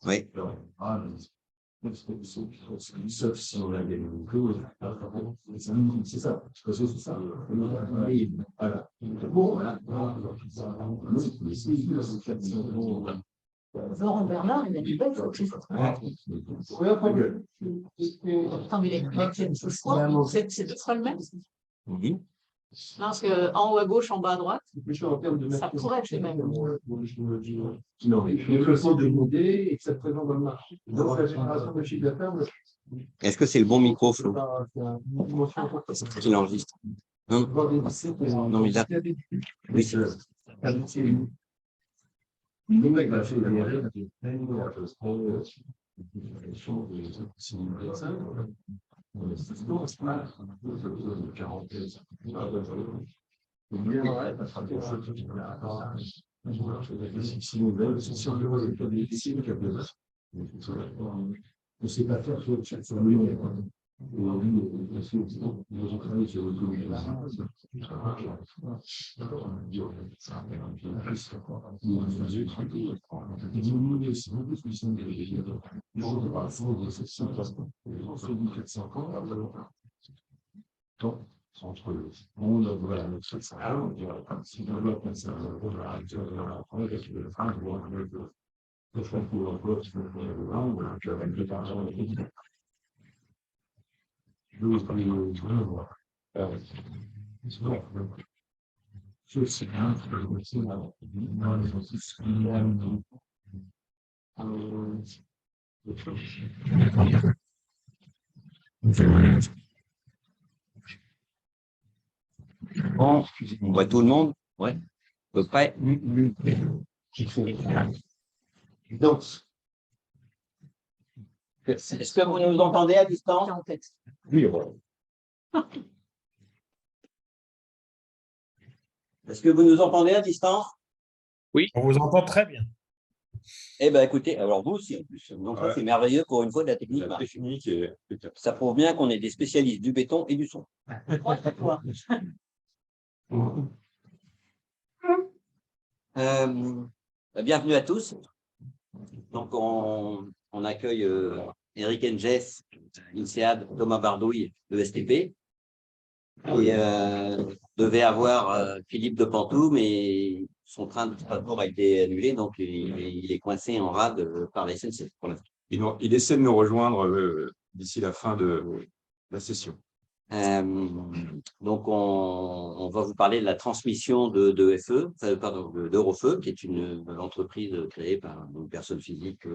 Oui. Sauf si on a des clauses, c'est ça, c'est ça. Voilà. Bon, voilà. Laurent Bernard, il a une belle photo. Attends, mais c'est deux fois le même. Mhm. Non, parce qu'en haut à gauche, en bas à droite, ça pourrait être les mêmes. Non, il faut que ça demander et que ça présente dans le marché. Donc, la génération de chiffre d'affaires, Est-ce que c'est le bon micro, Flo? Qu'il enregistre? Non, non, mais là. Oui, c'est le mec a fait on ne sait pas faire sur le entre le monde, voilà, notre salon, si on doit passer un voilà, le fait pour l'emploi, je vais l'argent, je sais bien, bon. On voit tout le monde? Ouais. À peu près. donc, Est-ce que vous nous entendez à distance? oui, voilà. Est-ce que vous nous entendez à distance? Oui, on vous entend très bien. Eh bien, écoutez, alors vous aussi, en plus. Donc, ça, c'est merveilleux pour une fois de la technique. La technique est... Ça prouve bien qu'on est des spécialistes du béton et du son. Bienvenue à tous. Donc, on accueille Eric Engès, INSEAD, Thomas Bardouille, de STP. Et devait avoir Philippe de Pantoux, mais son train de transport a été annulé, donc il est coincé en rade par la SNCF pour l'instant. Il essaie de nous rejoindre d'ici la fin de la session. Donc, on va vous parler de la transmission de FE, pardon, d'Eurofeu, qui est une entreprise créée par une personne physique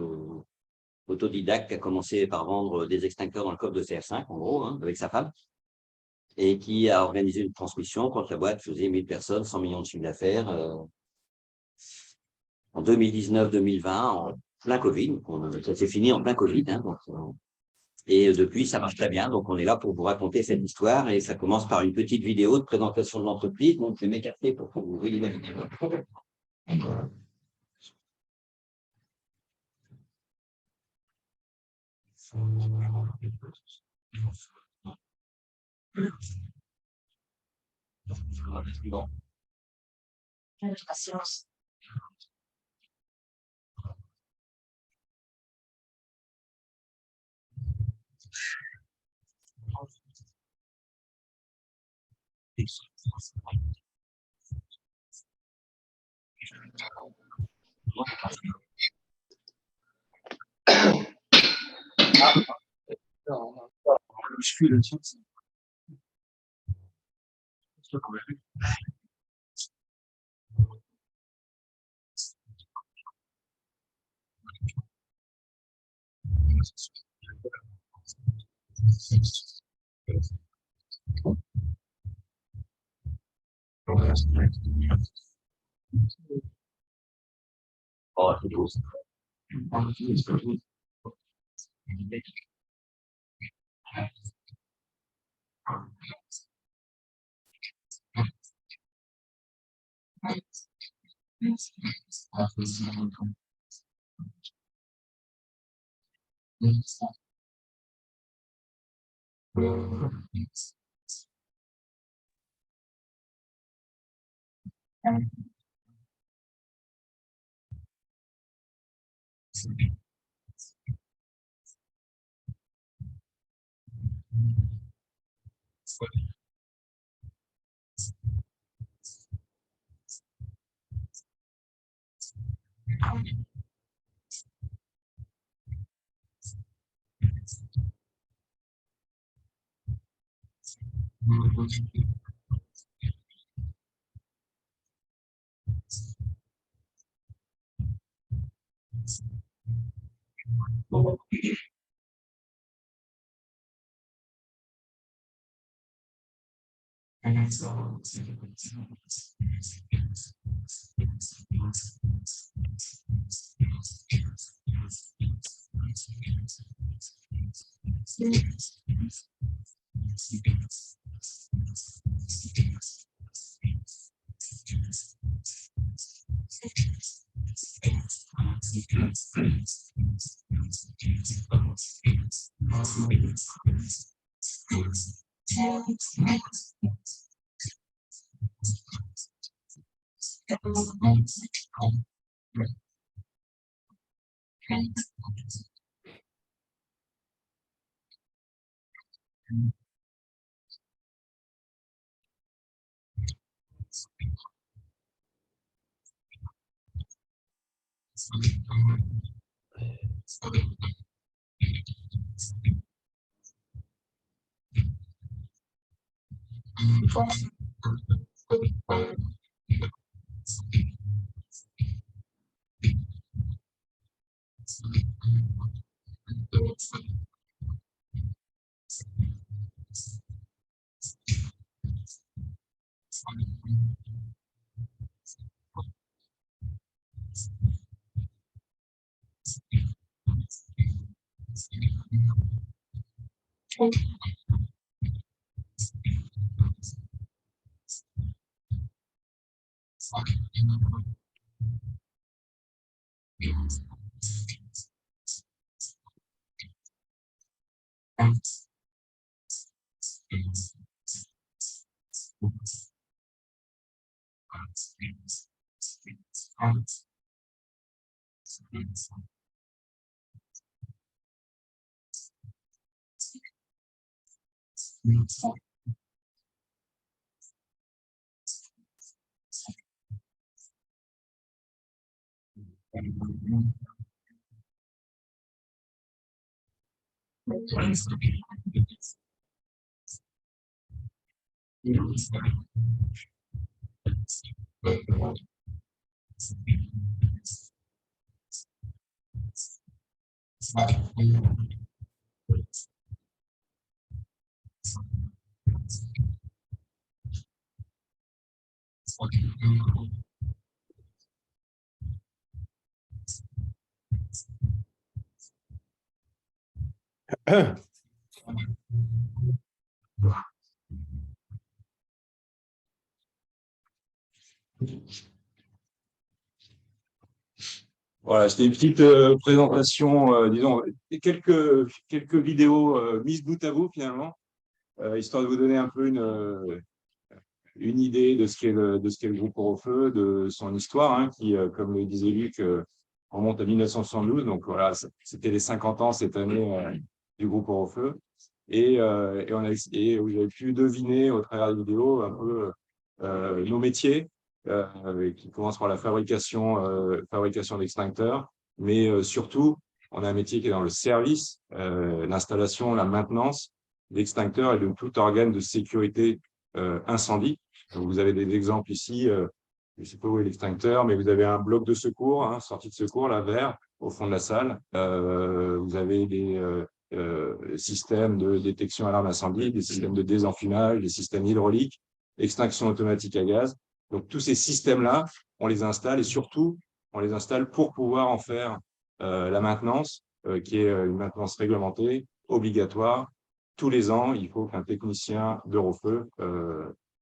autodidacte qui a commencé par vendre des extincteurs dans le coffre de CR5, en gros, hein, avec sa femme, et qui a organisé une transmission quand la boîte faisait 1000 personnes, 100 millions de chiffre d'affaires en 2019-2020, en plein Covid. Ça s'est fini en plein Covid. Hein, donc, et depuis, ça marche très bien. Donc, on est là pour vous raconter cette histoire et ça commence par une petite vidéo de présentation de l'entreprise. Donc, je vais m'écarter pour que vous voyez la vidéo. Patience. Je suis le tien. Oh, c'est beau. Voilà, c'était une petite présentation, disons, et quelques vidéos mises bout à bout finalement, histoire de vous donner un peu une idée de ce qu'est le groupe Orofeu, de son histoire, hein, qui, comme le disait Luc, remonte à 1972. Donc voilà, c'était les 50 ans cette année du groupe Orofeu. Et vous avez pu deviner au travers des vidéos un peu nos métiers, qui commencent par la fabrication d'extincteurs, mais surtout, on a un métier qui est dans le service, l'installation, la maintenance d'extincteurs et de tout organe de sécurité incendie. Donc, vous avez des exemples ici, je ne sais pas où est l'extincteur, mais vous avez un bloc de secours, hein, sortie de secours, là, vert, au fond de la salle. Vous avez des systèmes de détection alarme incendie, des systèmes de désenfumage, des systèmes hydrauliques, extinction automatique à gaz. Donc, tous ces systèmes-là, on les installe et surtout, on les installe pour pouvoir en faire la maintenance, qui est une maintenance réglementée, obligatoire. Tous les ans, il faut qu'un technicien d'Orofeu,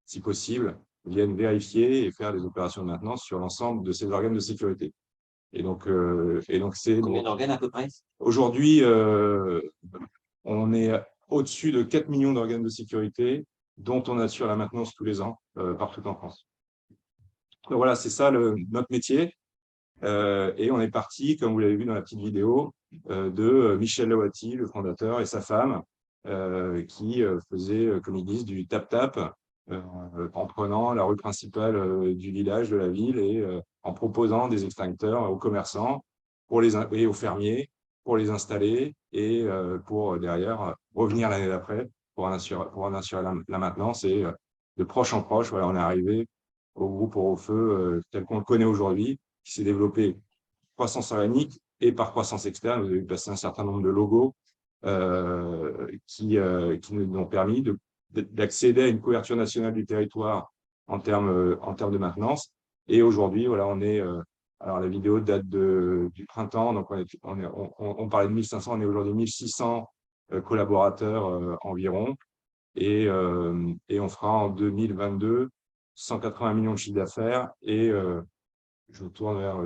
si possible, vienne vérifier et faire des opérations de maintenance sur l'ensemble de ces organes de sécurité. Et donc c'est… Combien d'organes à peu près? Aujourd'hui, on est au-dessus de 4 millions d'organes de sécurité dont on assure la maintenance tous les ans, partout en France. Donc voilà, c'est ça notre métier. Et on est parti, comme vous l'avez vu dans la petite vidéo, de Michel Lawati, le fondateur, et sa femme, qui faisaient, comme ils disent, du tap-tap en prenant la rue principale du village, de la ville, et en proposant des extincteurs aux commerçants et aux fermiers pour les installer et pour derrière revenir l'année d'après pour en assurer la maintenance. Et de proche en proche, voilà, on est arrivé au groupe Orofeu tel qu'on le connaît aujourd'hui, qui s'est développé croissance organique et par croissance externe. Vous avez passé un certain nombre de logos qui nous ont permis d'accéder à une couverture nationale du territoire en termes de maintenance. Et aujourd'hui, voilà, on est… alors, la vidéo date du printemps, donc on parlait de 1500, on est aujourd'hui 1600 collaborateurs environ. Et on fera en 2022 180 millions de chiffre d'affaires. Et je me tourne vers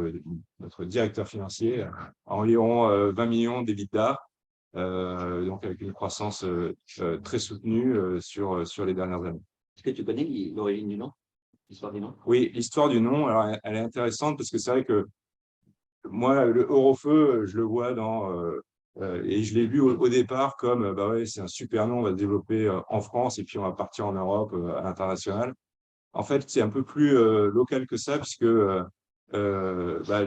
notre directeur financier, environ 20 millions d'EBITDA, donc avec une croissance très soutenue sur les dernières années. Est-ce que tu connais l'origine du nom, l'histoire du nom? Oui, l'histoire du nom, alors, elle est intéressante parce que c'est vrai que moi, le Orofeu, je le vois et je l'ai vu au départ comme bah ouais, c'est un super nom, on va se développer en France et puis on va partir en Europe à l'international. En fait, c'est un peu plus local que ça, puisque bah,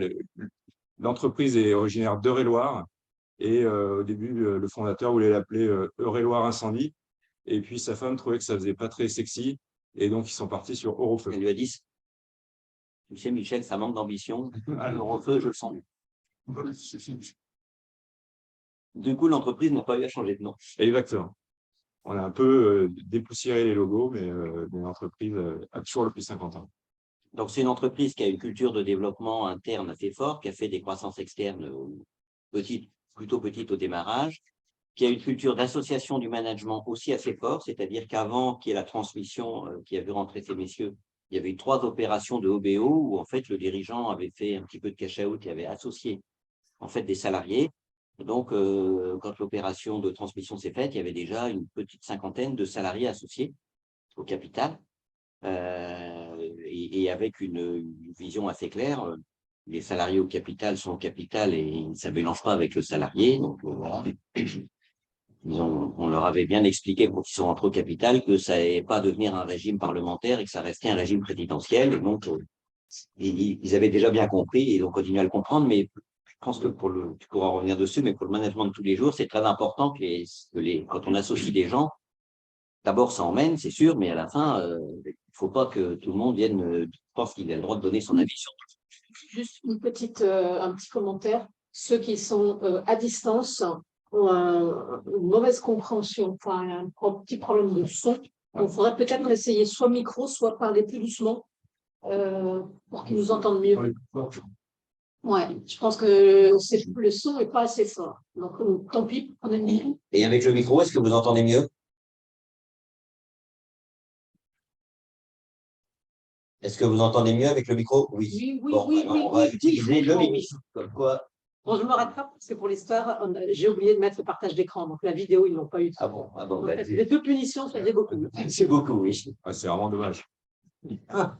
l'entreprise est originaire d'Eure-et-Loire. Et au début, le fondateur voulait l'appeler Eure-et-Loire Incendie. Et puis sa femme trouvait que ça faisait pas très sexy. Et donc, ils sont partis sur Orofeu. Elle lui a dit, tu sais, Michel, ça manque d'ambition. Orofeu, je le sens. Du coup, l'entreprise n'a pas eu à changer de nom. Exactement. On a un peu dépoussiéré les logos, mais l'entreprise a toujours depuis 50 ans. Donc, c'est une entreprise qui a une culture de développement interne assez forte, qui a fait des croissances externes plutôt petites au démarrage, qui a une culture d'association du management aussi assez forte, c'est-à-dire qu'avant qu'il y ait la transmission qui a vu rentrer ces messieurs, il y avait eu 3 opérations de OBO où en fait le dirigeant avait fait un petit peu de cash-out et avait associé en fait des salariés. Donc, quand l'opération de transmission s'est faite, il y avait déjà une petite cinquantaine de salariés associés au capital. Et avec une vision assez claire, les salariés au capital sont au capital et ça ne mélange pas avec le salarié. Donc, voilà. On leur avait bien expliqué pour qu'ils sont rentrés au capital que ça n'allait pas devenir un régime parlementaire et que ça restait un régime présidentiel. Et donc, ils avaient déjà bien compris et ils ont continué à le comprendre. Mais je pense que tu pourras revenir dessus, mais pour le management de tous les jours, c'est très important quand on associe des gens, d'abord, ça emmène, c'est sûr, mais à la fin, il ne faut pas que tout le monde vienne pense qu'il a le droit de donner son avis sur tout. Juste un petit commentaire. Ceux qui sont à distance ont une mauvaise compréhension, enfin, un petit problème de son. Donc, il faudrait peut-être essayer soit micro, soit parler plus doucement pour qu'ils nous entendent mieux. Ouais, je pense que le son n'est pas assez fort. Donc, tant pis, prenez le micro. Et avec le micro, est-ce que vous entendez mieux? Est-ce que vous entendez mieux avec le micro? Oui. Oui, bon, oui, alors, oui, on va oui, utiliser le oui. micro. Comme quoi. Bon, je me rattrape parce que pour l'histoire, j'ai oublié de mettre le partage d'écran. Donc, la vidéo, ils ne l'ont pas eu. Ah bon, En fait, les 2 punitions, ça faisait beaucoup. C'est beaucoup, oui. Ah, c'est vraiment dommage. Là,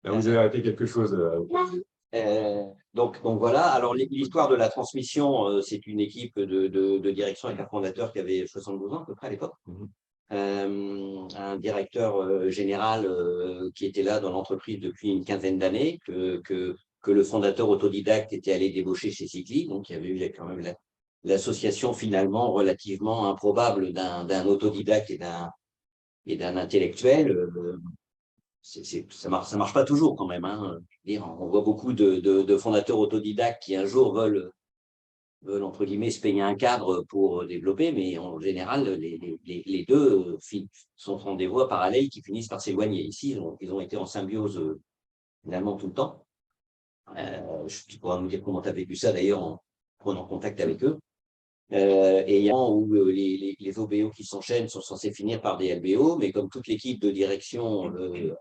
vous avez arrêté quelque chose. Donc voilà, alors l'histoire de la transmission, c'est une équipe de direction avec un fondateur qui avait 72 ans à peu près à l'époque. Un directeur général qui était là dans l'entreprise depuis une quinzaine d'années, que le fondateur autodidacte était allé débaucher chez Cycli. Donc il y avait eu quand même l'association finalement relativement improbable d'un autodidacte et d'un intellectuel. Ça marche pas toujours quand même. Hein. On voit beaucoup de fondateurs autodidactes qui un jour veulent entre guillemets se payer un cadre pour développer, mais en général les deux sont dans des voies parallèles qui finissent par s'éloigner. Ici, ils ont été en symbiose finalement tout le temps. Tu pourras nous dire comment tu as vécu ça d'ailleurs en prenant contact avec eux. Et il y a un moment où les OBO qui s'enchaînent sont censés finir par des LBO, mais comme toute l'équipe de direction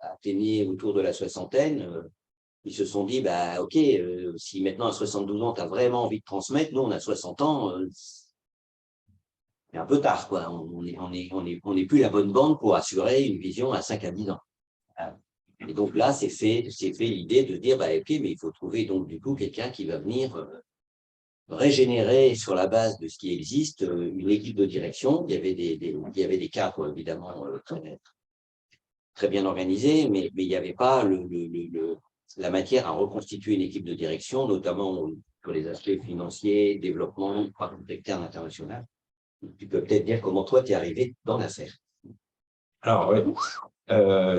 atteignait autour de la soixantaine, ils se sont dit, bah, OK, si maintenant à 72 ans, tu as vraiment envie de transmettre, nous, on a 60 ans, c'est un peu tard, quoi. On n'est plus la bonne bande pour assurer une vision à 5 à 10 ans. Et donc là, c'est fait l'idée de dire, bah, ok, mais il faut trouver donc du coup quelqu'un qui va venir régénérer sur la base de ce qui existe une équipe de direction. Il y avait des cadres évidemment très bien organisés, mais il n'y avait pas la matière à reconstituer une équipe de direction, notamment sur les aspects financiers, développement, externe, international. Tu peux peut-être dire comment toi, tu es arrivé dans l'affaire. Alors, ouais,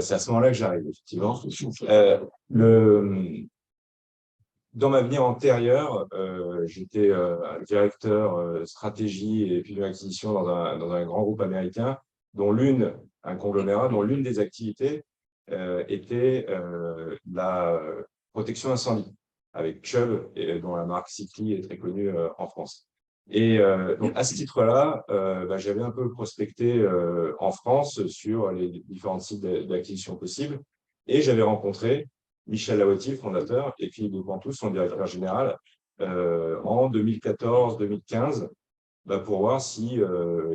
c'est à ce moment-là que j'arrive, effectivement. Dans ma vie antérieure, j'étais directeur stratégie et puis acquisition dans un grand groupe américain, dont un conglomérat, dont l'une des activités était la protection incendie, avec Chubb, dont la marque Cycli est très connue en France. Et donc, à ce titre-là, j'avais un peu prospecté en France sur les différents sites d'acquisition possibles. Et j'avais rencontré Michel Laotti, le fondateur, et Philippe de Pantou, son directeur général, en 2014-2015, pour voir s'il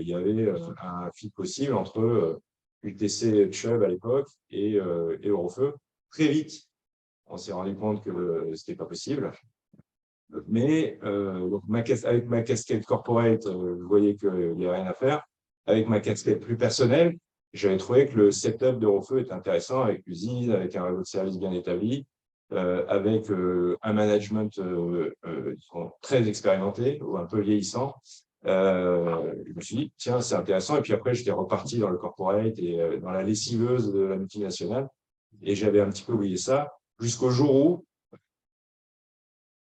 y avait un fit possible entre UTC Chubb à l'époque et Eurofeu. Très vite, on s'est rendu compte que ce n'était pas possible. Mais donc avec ma casquette corporate, je voyais qu'il n'y avait rien à faire. Avec ma casquette plus personnelle, j'avais trouvé que le setup d'Eurofeu était intéressant, avec l'usine, avec un réseau de services bien établi, avec un management très expérimenté ou un peu vieillissant. Je me suis dit, tiens, c'est intéressant. Et puis après, j'étais reparti dans le corporate et dans la lessiveuse de la multinationale. Et j'avais un petit peu oublié ça, jusqu'au jour où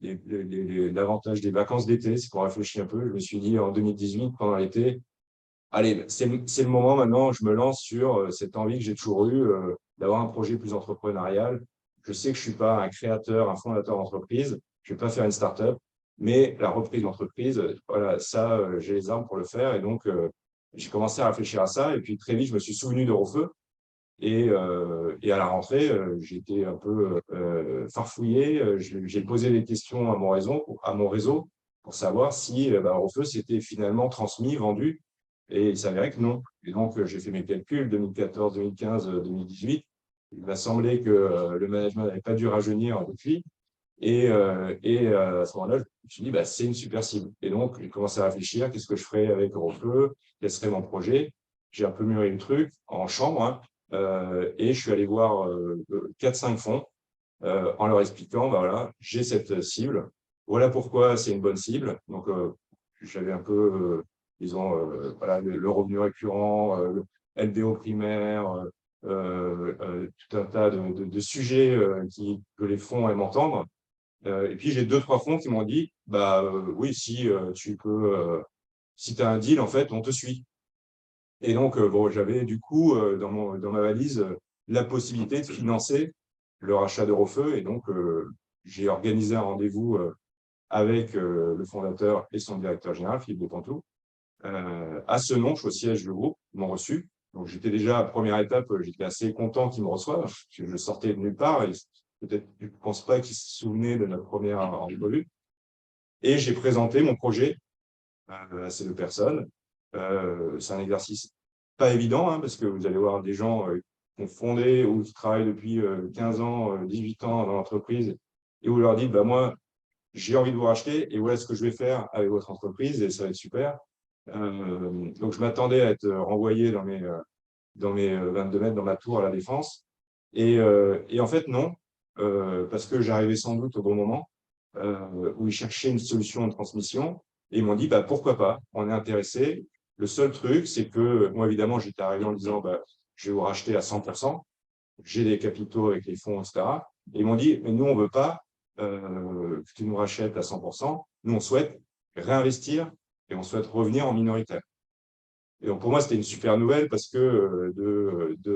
l'avantage des vacances d'été, c'est qu'on réfléchit un peu. Je me suis dit en 2018, pendant l'été, allez, c'est le moment maintenant, je me lance sur cette envie que j'ai toujours eue d'avoir un projet plus entrepreneurial. Je sais que je ne suis pas un créateur, un fondateur d'entreprise, je ne vais pas faire une start-up, mais la reprise d'entreprise, voilà, ça, j'ai les armes pour le faire. Et donc, j'ai commencé à réfléchir à ça. Et puis, très vite, je me suis souvenu d'Eurofeu. Et à la rentrée, j'ai été un peu farfouillé. J'ai posé des questions à mon réseau pour savoir si Eurofeu s'était finalement transmis, vendu. Et il s'avérait que non. Et donc, j'ai fait mes calculs 2014, 2015, 2018. Il m'a semblé que le management n'avait pas dû rajeunir depuis. Et à ce moment-là, je me suis dit, c'est une super cible. Et donc, j'ai commencé à réfléchir, qu'est-ce que je ferais avec Eurofeu, quel serait mon projet. J'ai un peu mûri le truc en chambre, hein. Et je suis allé voir 4-5 fonds en leur expliquant, voilà, j'ai cette cible, voilà pourquoi c'est une bonne cible. Donc, j'avais un peu, disons, voilà, le revenu récurrent, le LBO primaire, tout un tas de sujets que les fonds aiment entendre. Et puis, j'ai 2-3 fonds qui m'ont dit, oui, si tu peux, si tu as un deal, en fait, on te suit. Et donc, j'avais du coup dans ma valise la possibilité de financer le rachat d'Eurofeu. Et donc, j'ai organisé un rendez-vous avec le fondateur et son directeur général, Philippe de Pantou, à Senonches, au siège du groupe. Ils m'ont reçu. Donc, j'étais déjà à la première étape, j'étais assez content qu'ils me reçoivent, parce que je sortais de nulle part et peut-être je ne pense pas qu'ils se souvenaient de notre première rendez-vous. Et j'ai présenté mon projet à ces 2 personnes. C'est un exercice pas évident, hein, parce que vous allez voir des gens qui ont fondé ou qui travaillent depuis 15 ans, 18 ans dans l'entreprise, et vous leur dites, moi, j'ai envie de vous racheter, et voilà ce que je vais faire avec votre entreprise, et ça va être super. Donc, je m'attendais à être renvoyé dans mes 22 mètres dans ma tour à la Défense. Et en fait, non, parce que j'arrivais sans doute au bon moment, où ils cherchaient une solution de transmission. Et ils m'ont dit, pourquoi pas, on est intéressé. Le seul truc, c'est que moi, évidemment, j'étais arrivé en disant, je vais vous racheter à 100%, j'ai des capitaux avec les fonds, etc. Et ils m'ont dit, mais nous, on ne veut pas que tu nous rachètes à 100%. Nous, on souhaite réinvestir et on souhaite revenir en minoritaire. Et donc, pour moi, c'était une super nouvelle parce que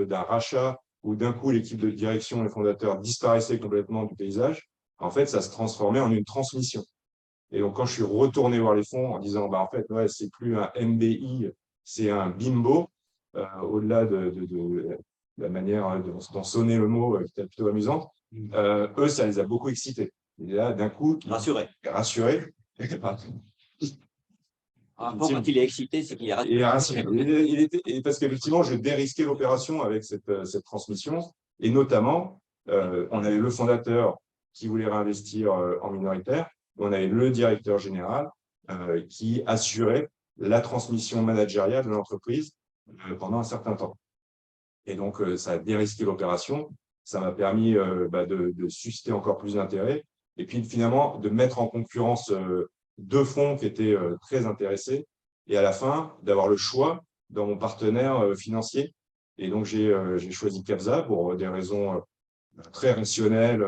d'un rachat où d'un coup, l'équipe de direction et les fondateurs disparaissaient complètement du paysage, en fait, ça se transformait en une transmission. Et donc, quand je suis retourné voir les fonds en disant, en fait, ouais, c'est plus un MBI, c'est un bimbo, au-delà de la manière dont sonnait le mot, qui était plutôt amusante, eux, ça les a beaucoup excités. Et là, d'un coup, Rassuré. Quand il est excité, c'est qu'il est rassuré. Parce qu'effectivement, je dérisquais l'opération avec cette transmission, et notamment on avait le fondateur qui voulait réinvestir en minoritaire, on avait le directeur général qui assurait la transmission managériale de l'entreprise pendant un certain temps. Et donc, ça a dérisqué l'opération, ça m'a permis de susciter encore plus d'intérêt, et puis finalement de mettre en concurrence deux fonds qui étaient très intéressés, et à la fin, d'avoir le choix dans mon partenaire financier. Et donc, j'ai choisi Capza pour des raisons très rationnelles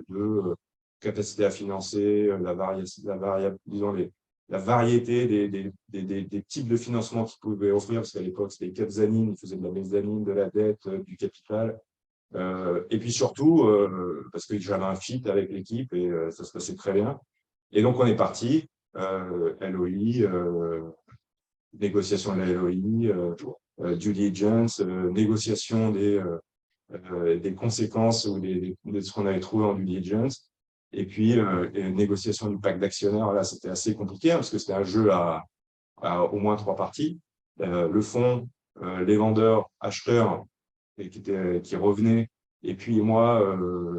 de capacité à financer, la variété des types de financement qu'ils pouvaient offrir, parce qu'à l'époque, c'était Capzanine, ils faisaient de la mezzanine, de la dette, du capital. Et puis surtout, parce que j'avais un fit avec l'équipe et ça se passait très bien. Et donc, on est parti, LOI, négociation de la LOI, due diligence, négociation des conséquences ou de ce qu'on avait trouvé en due diligence. Et puis, négociation du pacte d'actionnaires, là, c'était assez compliqué parce que c'était un jeu à au moins 3 parties. Le fonds, les vendeurs, acheteurs qui revenaient, et puis moi,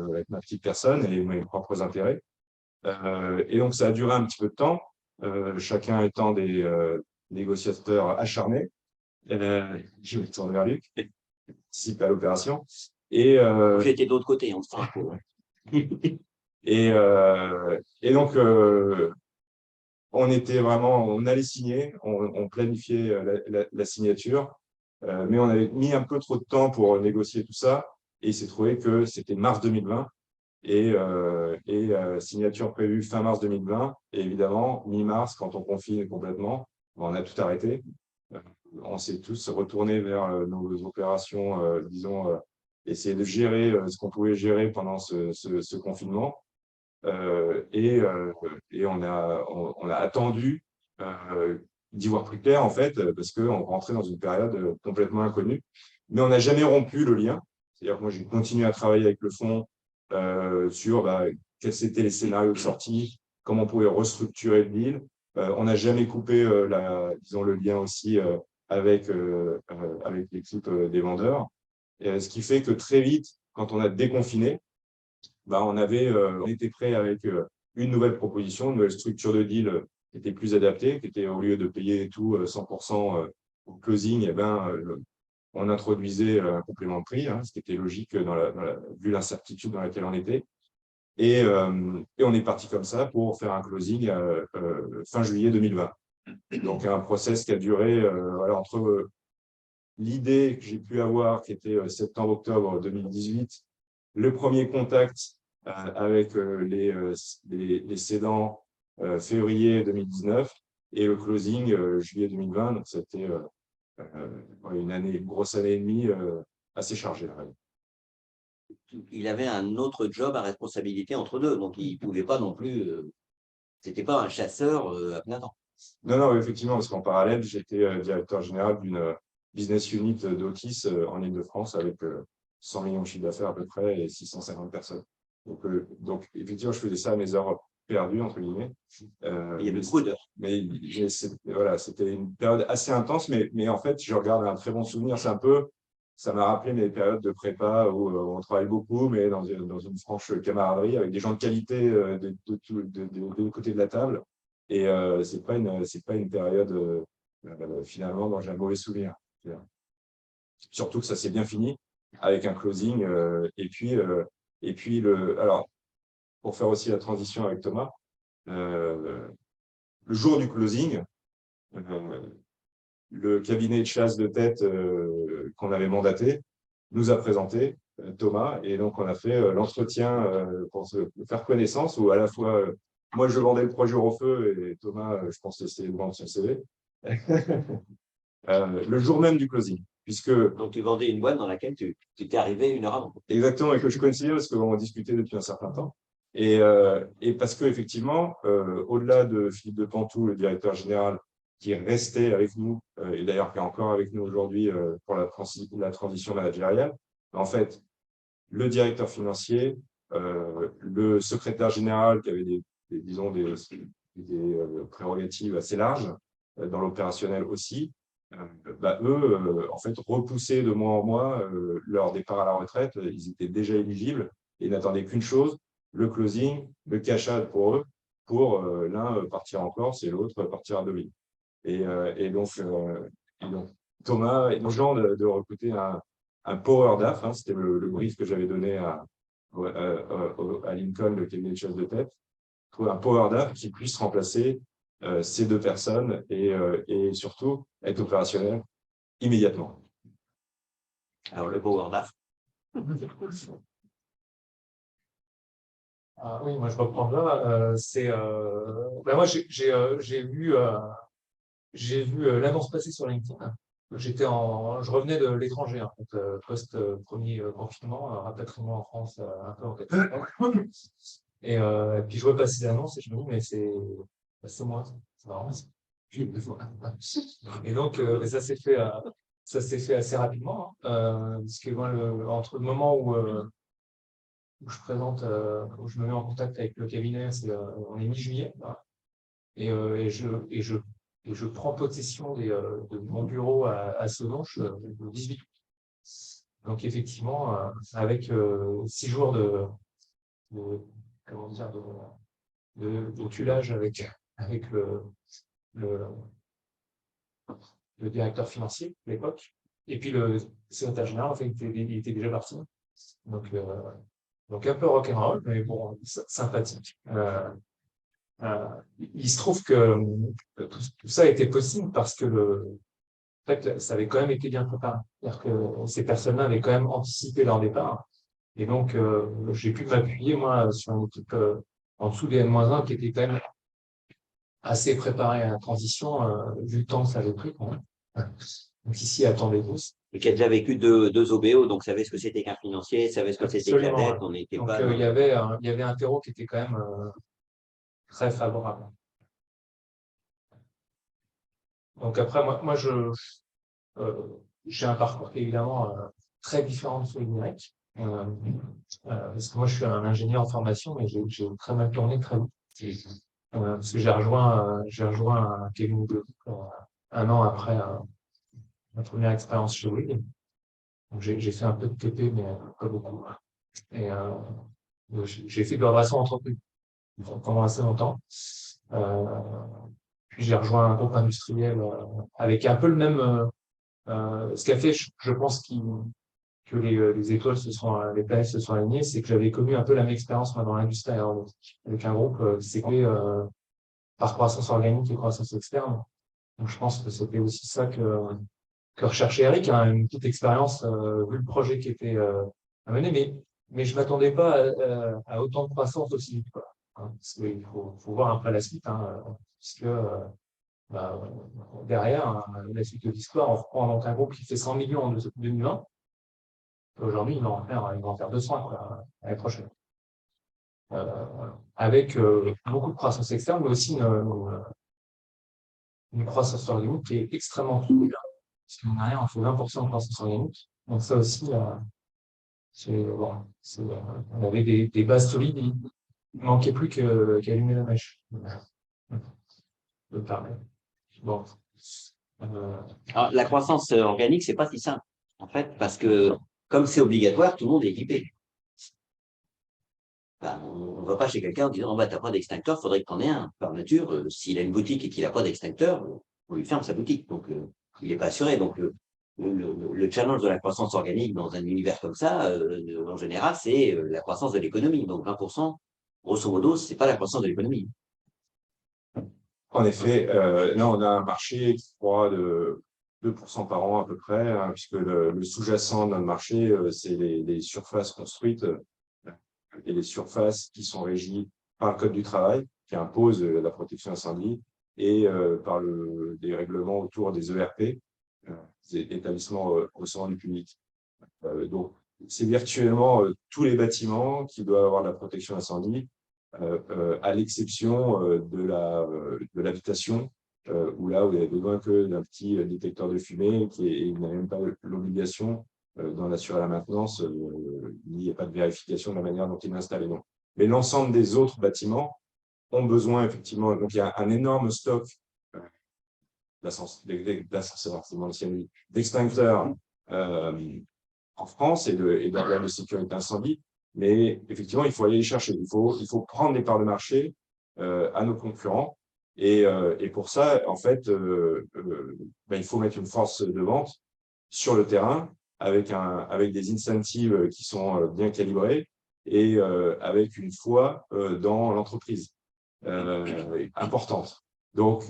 avec ma petite personne et mes propres intérêts. Et donc, ça a duré un petit peu de temps, chacun étant des négociateurs acharnés. Je me tourne vers Luc, qui participe à l'opération. Et j'étais de l'autre côté, on se fait un peu. Et donc, on allait signer, on planifiait la signature, mais on avait mis un peu trop de temps pour négocier tout ça, et il s'est trouvé que c'était mars 2020, et signature prévue fin mars 2020, et évidemment, mi-mars, quand on confine complètement, on a tout arrêté. On s'est tous retournés vers nos opérations, disons, essayer de gérer ce qu'on pouvait gérer pendant ce confinement. Et on a attendu d'y voir plus clair, en fait, parce qu'on rentrait dans une période complètement inconnue. Mais on n'a jamais rompu le lien. C'est-à-dire que moi, j'ai continué à travailler avec le fonds sur quels étaient les scénarios de sortie, comment on pouvait restructurer le deal. On n'a jamais coupé disons, le lien aussi avec l'équipe des vendeurs. Ce qui fait que très vite, quand on a déconfiné, on était prêt avec une nouvelle proposition, une nouvelle structure de deal qui était plus adaptée, qui était, au lieu de payer tout 100% au closing, on introduisait un complément de prix, ce qui était logique vu l'incertitude dans laquelle on était. Et on est parti comme ça pour faire un closing fin juillet 2020. Donc, un process qui a duré entre l'idée que j'ai pu avoir, qui était septembre-octobre 2018, le premier contact avec les cédants février 2019 et le closing juillet 2020. Donc, c'était une grosse année et demie assez chargée. Il avait un autre job à responsabilité entre deux, donc il ne pouvait pas non plus. C'était pas un chasseur à plein temps. Non, effectivement, parce qu'en parallèle, j'étais directeur général d'une business unit d'Otis en Île-de-France avec 100 millions de chiffre d'affaires à peu près et 650 personnes. Donc, effectivement, je faisais ça à mes heures perdues, entre guillemets. Il y avait beaucoup d'heures. Mais voilà, c'était une période assez intense, mais en fait, je regarde un très bon souvenir. Ça m'a rappelé mes périodes de prépa où on travaille beaucoup, mais dans une franche camaraderie avec des gens de qualité de deux côtés de la table. Et c'est pas une période finalement dont j'ai un mauvais souvenir. Surtout que ça s'est bien fini avec un closing. Et puis alors, pour faire aussi la transition avec Thomas, le jour du closing, le cabinet de chasse de tête qu'on avait mandaté nous a présenté Thomas, et donc on a fait l'entretien pour se faire connaissance, où à la fois moi je vendais le projet au feu et Thomas, je pense que c'était de vendre son CV. Le jour même du closing, puisque… Donc tu vendais une boîte dans laquelle tu étais arrivé une heure avant. Exactement, et que je connaissais parce qu'on discutait depuis un certain temps. Et parce qu'effectivement, au-delà de Philippe de Pantoux, le directeur général, qui est resté avec nous, et d'ailleurs qui est encore avec nous aujourd'hui pour la transition managériale, en fait, le directeur financier, le secrétaire général qui avait des prérogatives assez larges, dans l'opérationnel aussi, eux, en fait, repoussaient de mois en mois leur départ à la retraite. Ils étaient déjà éligibles et n'attendaient qu'une chose, le closing, le cash out pour eux, pour l'un partir en Corse et l'autre partir à Deauville. Et donc, Thomas et nos gens de recruter un power DAF, hein, c'était le brief que j'avais donné à Lincoln, le cabinet de chasse de tête, trouver un power DAF qui puisse remplacer ces deux personnes et surtout être opérationnel immédiatement. Alors, le power DAF. Oui, moi je reprends là. Moi j'ai vu l'annonce passer sur LinkedIn. Je revenais de l'étranger, en fait, post-premier confinement, rapatriement en France, un peu en 4 Et puis je repassais l'annonce et je me dis, mais c'est moi, c'est marrant. Et donc, ça s'est fait assez rapidement, parce que moi, entre le moment où je présente, où je me mets en contact avec le cabinet, on est mi-juillet, là. Et je prends possession de mon bureau à Senonches le 18 août. Donc effectivement, avec 6 jours comment dire, de tuilage avec le directeur financier à l'époque. Et puis le secrétaire général, en fait, il était déjà parti. Donc un peu rock'n'roll, mais bon, sympathique. Il se trouve que tout ça a été possible parce que en fait, ça avait quand même été bien préparé. C'est-à-dire que ces personnes-là avaient quand même anticipé leur départ. Et donc, j'ai pu m'appuyer, moi, sur une équipe en dessous des N-1 qui était quand même assez préparée à la transition, vu le temps que ça avait pris quand même. Donc ici, attendez tous. Et qui a déjà vécu deux OBO, donc savait ce que c'était qu'un financier, savait ce que c'était qu'un dette, on n'était donc, pas. il y avait un terreau qui était quand même très favorable. Donc après, moi j'ai un parcours qui est évidemment très différent de celui de Mirek, parce que moi je suis un ingénieur en formation, mais j'ai très mal tourné très vite. Parce que j'ai rejoint un cabinet de 1 an après ma première expérience chez Bouygues. Donc j'ai fait un peu de TP, mais pas beaucoup. Et j'ai fait de la relation entreprise pendant assez longtemps. Puis j'ai rejoint un groupe industriel avec un peu le même. Ce qui a fait, je pense, que les étoiles les planètes se sont alignées, c'est que j'avais connu un peu la même expérience moi, dans l'industrie aéronautique, avec un groupe qui s'est créé par croissance organique et croissance externe. Donc je pense que c'était aussi ça que recherchait Eric, hein, une petite expérience vu le projet qui était à mener, mais je m'attendais pas à autant de croissance aussi vite, quoi. Hein, parce qu'il faut voir un peu la suite, hein, puisque derrière, la suite de l'histoire, on reprend donc un groupe qui fait 100 millions en 2020. Aujourd'hui, il va en faire 200 l'année prochaine. Avec beaucoup de croissance externe, mais aussi une croissance organique qui est extrêmement faible. Parce qu'en arrière, on fait 20% de croissance organique. Donc ça aussi, on avait des bases solides. Il ne manquait plus qu'à allumer la mèche. Bon. Alors, la croissance organique, c'est pas si simple, en fait, parce que comme c'est obligatoire, tout le monde est équipé. Ben, on ne va pas chez quelqu'un en disant, tu n'as pas d'extincteur, il faudrait que tu en aies un. Par nature, s'il a une boutique et qu'il n'a pas d'extincteur, on lui ferme sa boutique. Donc, il n'est pas assuré. Donc, le challenge de la croissance organique dans un univers comme ça, en général, c'est la croissance de l'économie. Donc, 20%, grosso modo, ce n'est pas la croissance de l'économie. En effet, là, on a un marché qui croît de 2% par an à peu près, hein, puisque le sous-jacent de notre marché, c'est les surfaces construites et les surfaces qui sont régies par le Code du travail, qui impose la protection incendie, et par des règlements autour des ERP, des établissements recevant du public. Donc, c'est virtuellement tous les bâtiments qui doivent avoir de la protection incendie, à l'exception de l'habitation, où là, vous n'avez besoin que d'un petit détecteur de fumée et vous n'avez même pas l'obligation d'en assurer la maintenance. Il n'y a pas de vérification de la manière dont il est installé. Non. Mais l'ensemble des autres bâtiments ont besoin, effectivement, donc il y a un énorme stock d'ascenseurs, c'est mon ancienne vie, d'extincteurs en France et d'organes de sécurité incendie. Mais effectivement, il faut aller les chercher. Il faut prendre des parts de marché à nos concurrents. Et pour ça, en fait, il faut mettre une force de vente sur le terrain avec des incentives qui sont bien calibrés et avec une foi dans l'entreprise importante. Donc,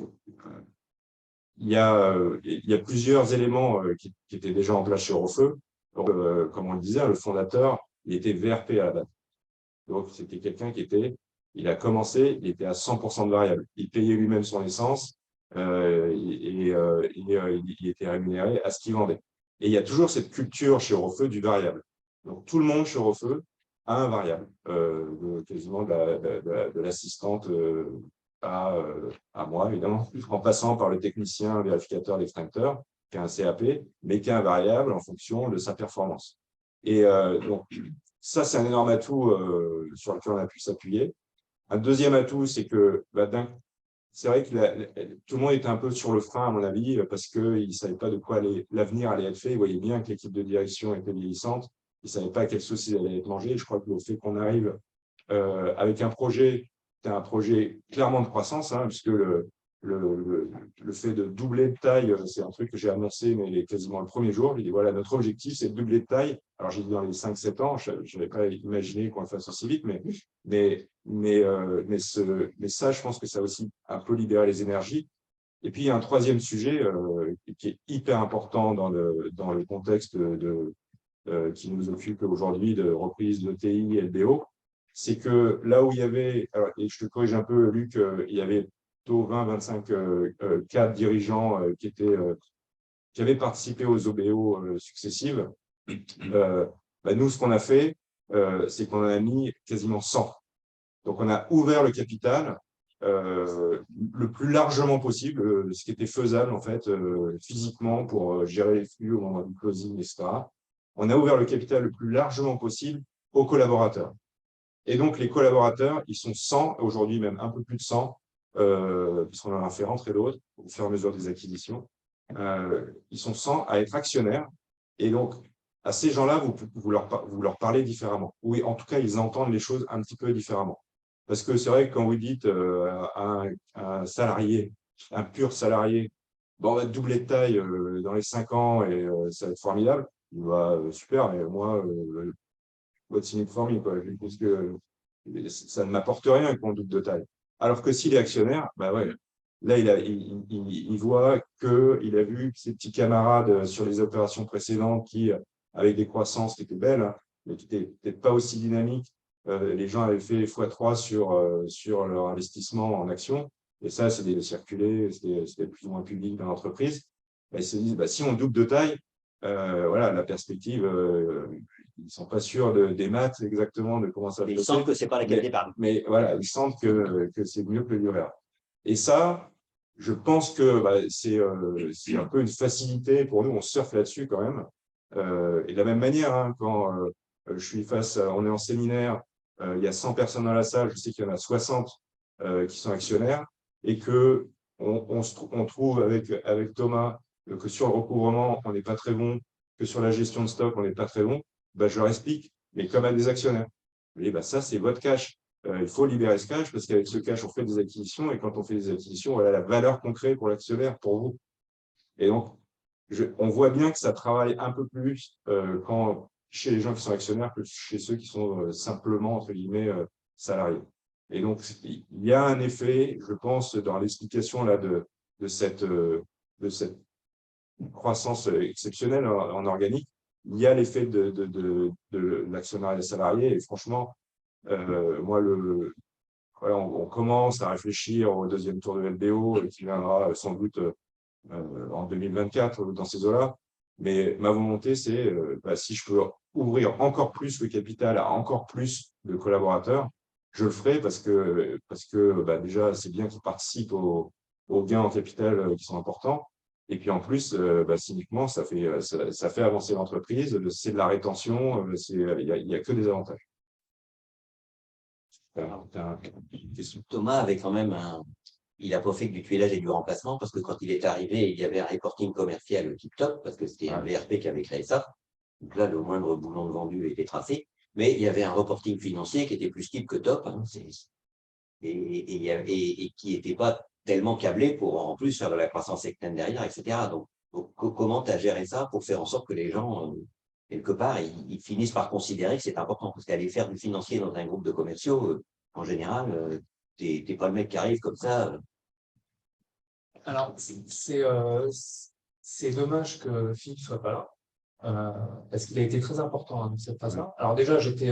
il y a plusieurs éléments qui étaient déjà en place chez Eurofeu. Comme on le disait, le fondateur, il était VRP à la base. Donc, c'était quelqu'un il a commencé, il était à 100% de variable. Il payait lui-même son essence il était rémunéré à ce qu'il vendait. Et il y a toujours cette culture chez Eurofeu du variable. Donc, tout le monde chez Eurofeu a un variable, quasiment de l'assistante à moi, évidemment, en passant par le technicien vérificateur d'extincteur, qui a un CAP, mais qui a un variable en fonction de sa performance. Et donc, ça, c'est un énorme atout sur lequel on a pu s'appuyer. Un deuxième atout, c'est que c'est vrai que tout le monde était un peu sur le frein, à mon avis, parce qu'ils ne savaient pas de quoi l'avenir allait être fait. Ils voyaient bien que l'équipe de direction était vieillissante. Ils ne savaient pas quelle sauce ils allaient être mangés. Et je crois que le fait qu'on arrive avec un projet clairement de croissance, puisque le fait de doubler de taille, c'est un truc que j'ai annoncé, mais quasiment le premier jour. J'ai dit, voilà, notre objectif, c'est de doubler de taille. Alors, j'ai dit dans les 5-7 ans, je n'avais pas imaginé qu'on le fasse aussi vite, mais ça, je pense que ça a aussi un peu libéré les énergies. Et puis, il y a un troisième sujet qui est hyper important dans le contexte qui nous occupe aujourd'hui de reprise de TI et LBO. C'est que là où il y avait, alors, et je te corrige un peu, Luc, il y avait 20-25 cadres dirigeants qui avaient participé aux OBO successives. Nous, ce qu'on a fait, c'est qu'on en a mis quasiment 100. Donc, on a ouvert le capital le plus largement possible, ce qui était faisable, en fait, physiquement pour gérer les flux au moment du closing, etc. On a ouvert le capital le plus largement possible aux collaborateurs. Et donc, les collaborateurs, ils sont 100, aujourd'hui même un peu plus de 100, puisqu'on en a fait rentrer d'autres au fur et à mesure des acquisitions. Ils sont 100 à être actionnaires. Et donc, à ces gens-là, vous leur parlez différemment. Oui, en tout cas, ils entendent les choses un petit peu différemment. Parce que c'est vrai que quand vous dites à un salarié, un pur salarié, bon, on va doubler de taille dans les 5 ans et ça va être formidable, il va super, mais moi, votre cynique formule, quoi. Je pense que ça ne m'apporte rien qu'on double de taille. Alors que s'il est actionnaire, ouais, là, il voit qu'il a vu ses petits camarades sur les opérations précédentes qui, avec des croissances qui étaient belles, mais qui n'étaient peut-être pas aussi dynamiques, les gens avaient fait x3 sur leur investissement en actions. Et ça, c'est circulé, c'était plus ou moins public dans l'entreprise. Ils se disent, si on double de taille, voilà, la perspective, ils ne sont pas sûrs des maths exactement de comment ça va se passer. Ils sentent que ce n'est pas la qualité d'épargne. Mais voilà, ils sentent que c'est mieux que le livret A. Et ça, je pense que c'est un peu une facilité pour nous, on surfe là-dessus quand même. Et de la même manière, quand je suis on est en séminaire, il y a 100 personnes dans la salle, je sais qu'il y en a 60 qui sont actionnaires, et qu'on trouve avec Thomas que sur le recouvrement, on n'est pas très bon, que sur la gestion de stock, on n'est pas très bon, je leur explique, mais comme à des actionnaires. Et ça, c'est votre cash. Il faut libérer ce cash parce qu'avec ce cash, on fait des acquisitions et quand on fait des acquisitions, voilà la valeur qu'on crée pour l'actionnaire, pour vous. Et donc, on voit bien que ça travaille un peu plus chez les gens qui sont actionnaires que chez ceux qui sont simplement, entre guillemets, salariés. Et donc, il y a un effet, je pense, dans l'explication là de cette croissance exceptionnelle en organique, il y a l'effet de l'actionnariat salarié. Et franchement, moi, on commence à réfléchir au deuxième tour de LBO qui viendra sans doute en 2024 dans ces eaux-là. Mais ma volonté, c'est si je peux ouvrir encore plus le capital à encore plus de collaborateurs, je le ferai parce que déjà, c'est bien qu'ils participent aux gains en capital qui sont importants. Et puis en plus, cyniquement, ça fait avancer l'entreprise, c'est de la rétention, il n'y a que des avantages. Thomas avait quand même il n'a pas fait que du tuilage et du remplacement, parce que quand il est arrivé, il y avait un reporting commercial tip-top, parce que c'était un VRP qui avait créé ça. Donc là, le moindre boulon de vendu était tracé. Mais il y avait un reporting financier qui était plus type que top, hein, et qui n'était pas tellement câblé pour en plus faire de la croissance externe derrière, etc. Donc comment tu as géré ça pour faire en sorte que les gens, quelque part, ils finissent par considérer que c'est important, parce qu'aller faire du financier dans un groupe de commerciaux, en général, t'es pas le mec qui arrive comme ça. Alors, c'est dommage que Philippe soit pas là, parce qu'il a été très important dans cette phase-là. Alors déjà, j'étais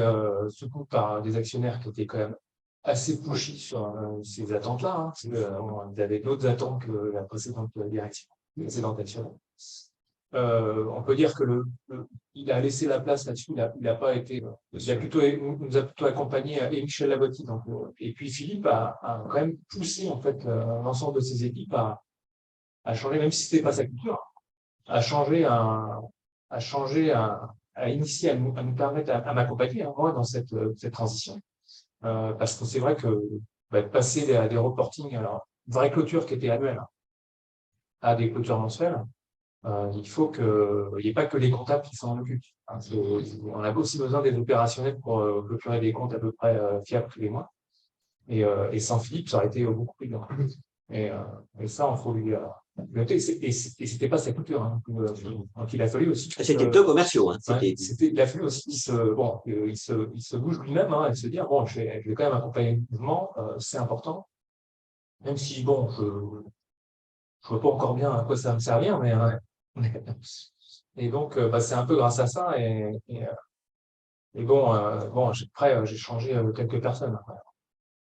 secoué par des actionnaires qui étaient quand même assez pushy sur ces attentes-là, hein, parce qu'ils avaient d'autres attentes que la précédente direction, la précédente actionnaire. On peut dire que il a laissé la place là-dessus, il a pas été, nous a plutôt accompagné, et Michel Labotti, donc, et puis Philippe a quand même poussé en fait l'ensemble de ses équipes à changer, même si c'était pas sa culture, à initier, à nous permettre à m'accompagner, hein, moi, dans cette transition. Parce que c'est vrai que passer à des reportings, alors, une vraie clôture qui était annuelle, hein, à des clôtures mensuelles, il faut qu'il n'y ait pas que les comptables qui s'en occupent. Hein. On a aussi besoin des opérationnels pour clôturer des comptes à peu près fiables tous les mois. Et sans Philippe, ça aurait été beaucoup plus long. Et ça, il faut lui noter. Et c'était pas sa culture. Hein. Donc il a fallu aussi. C'était deux commerciaux. Hein. Il a fallu aussi qu'il se bouge lui-même, hein, et se dire bon, je vais quand même accompagner le mouvement, c'est important. Même si bon, je vois pas encore bien à quoi ça va me servir, mais et donc c'est un peu grâce à ça. Et bon, après j'ai changé quelques personnes. Après.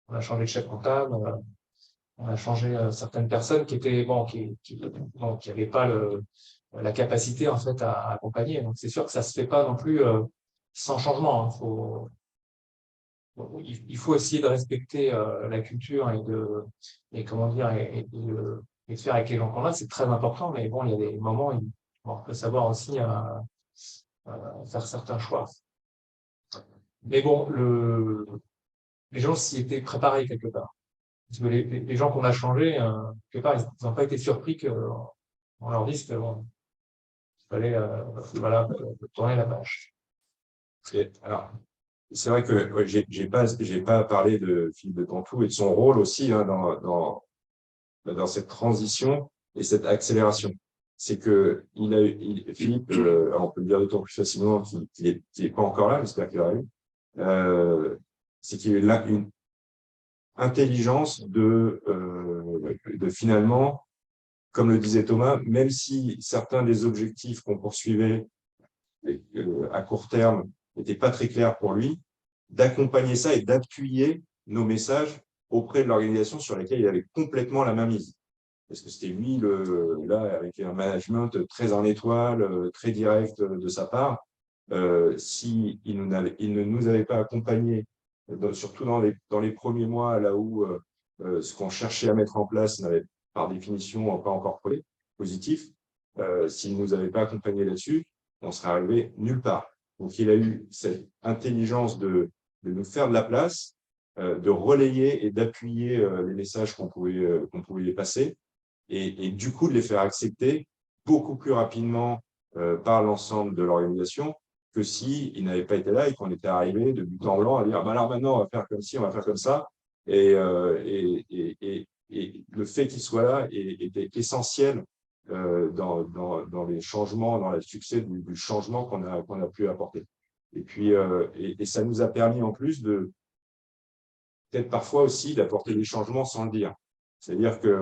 On a changé de chef comptable. On a changé certaines personnes qui étaient qui n'avaient pas la capacité en fait à accompagner. Donc c'est sûr que ça se fait pas non plus sans changement. Hein. Il faut essayer de respecter la culture et comment dire et de faire avec les gens qu'on a. C'est très important. Mais bon, il y a des moments où on peut savoir aussi faire certains choix. Mais bon, les gens s'y étaient préparés quelque part. Parce que les gens qu'on a changés, quelque part, ils n'ont pas été surpris qu'on leur dise que bon, il fallait tourner la page. Alors, c'est vrai que ouais, j'ai pas parlé de Philippe de Cantoux et de son rôle aussi hein, dans cette transition et cette accélération. C'est que Philippe, on peut le dire d'autant plus facilement qu'il n'est pas encore là, j'espère qu'il arrive. C'est qu'il y a eu une intelligence de finalement, comme le disait Thomas, même si certains des objectifs qu'on poursuivait à court terme n'étaient pas très clairs pour lui, d'accompagner ça et d'appuyer nos messages auprès de l'organisation sur laquelle il avait complètement la main mise. Parce que c'était lui, là, avec un management très en étoile, très direct de sa part, s'il ne nous avait pas accompagnés, surtout dans les premiers mois, là où ce qu'on cherchait à mettre en place n'avait par définition pas encore positif, s'il ne nous avait pas accompagnés là-dessus, on serait arrivé nulle part. Donc, il a eu cette intelligence de nous faire de la place, de relayer et d'appuyer les messages qu'on pouvait passer, et du coup de les faire accepter beaucoup plus rapidement par l'ensemble de l'organisation que s'il n'avait pas été là et qu'on était arrivé de but en blanc à dire bah alors maintenant on va faire comme ci, on va faire comme ça. Et le fait qu'il soit là était essentiel dans les changements, dans le succès du changement qu'on a pu apporter. Et puis, et ça nous a permis en plus de peut-être parfois aussi d'apporter des changements sans le dire. C'est-à-dire que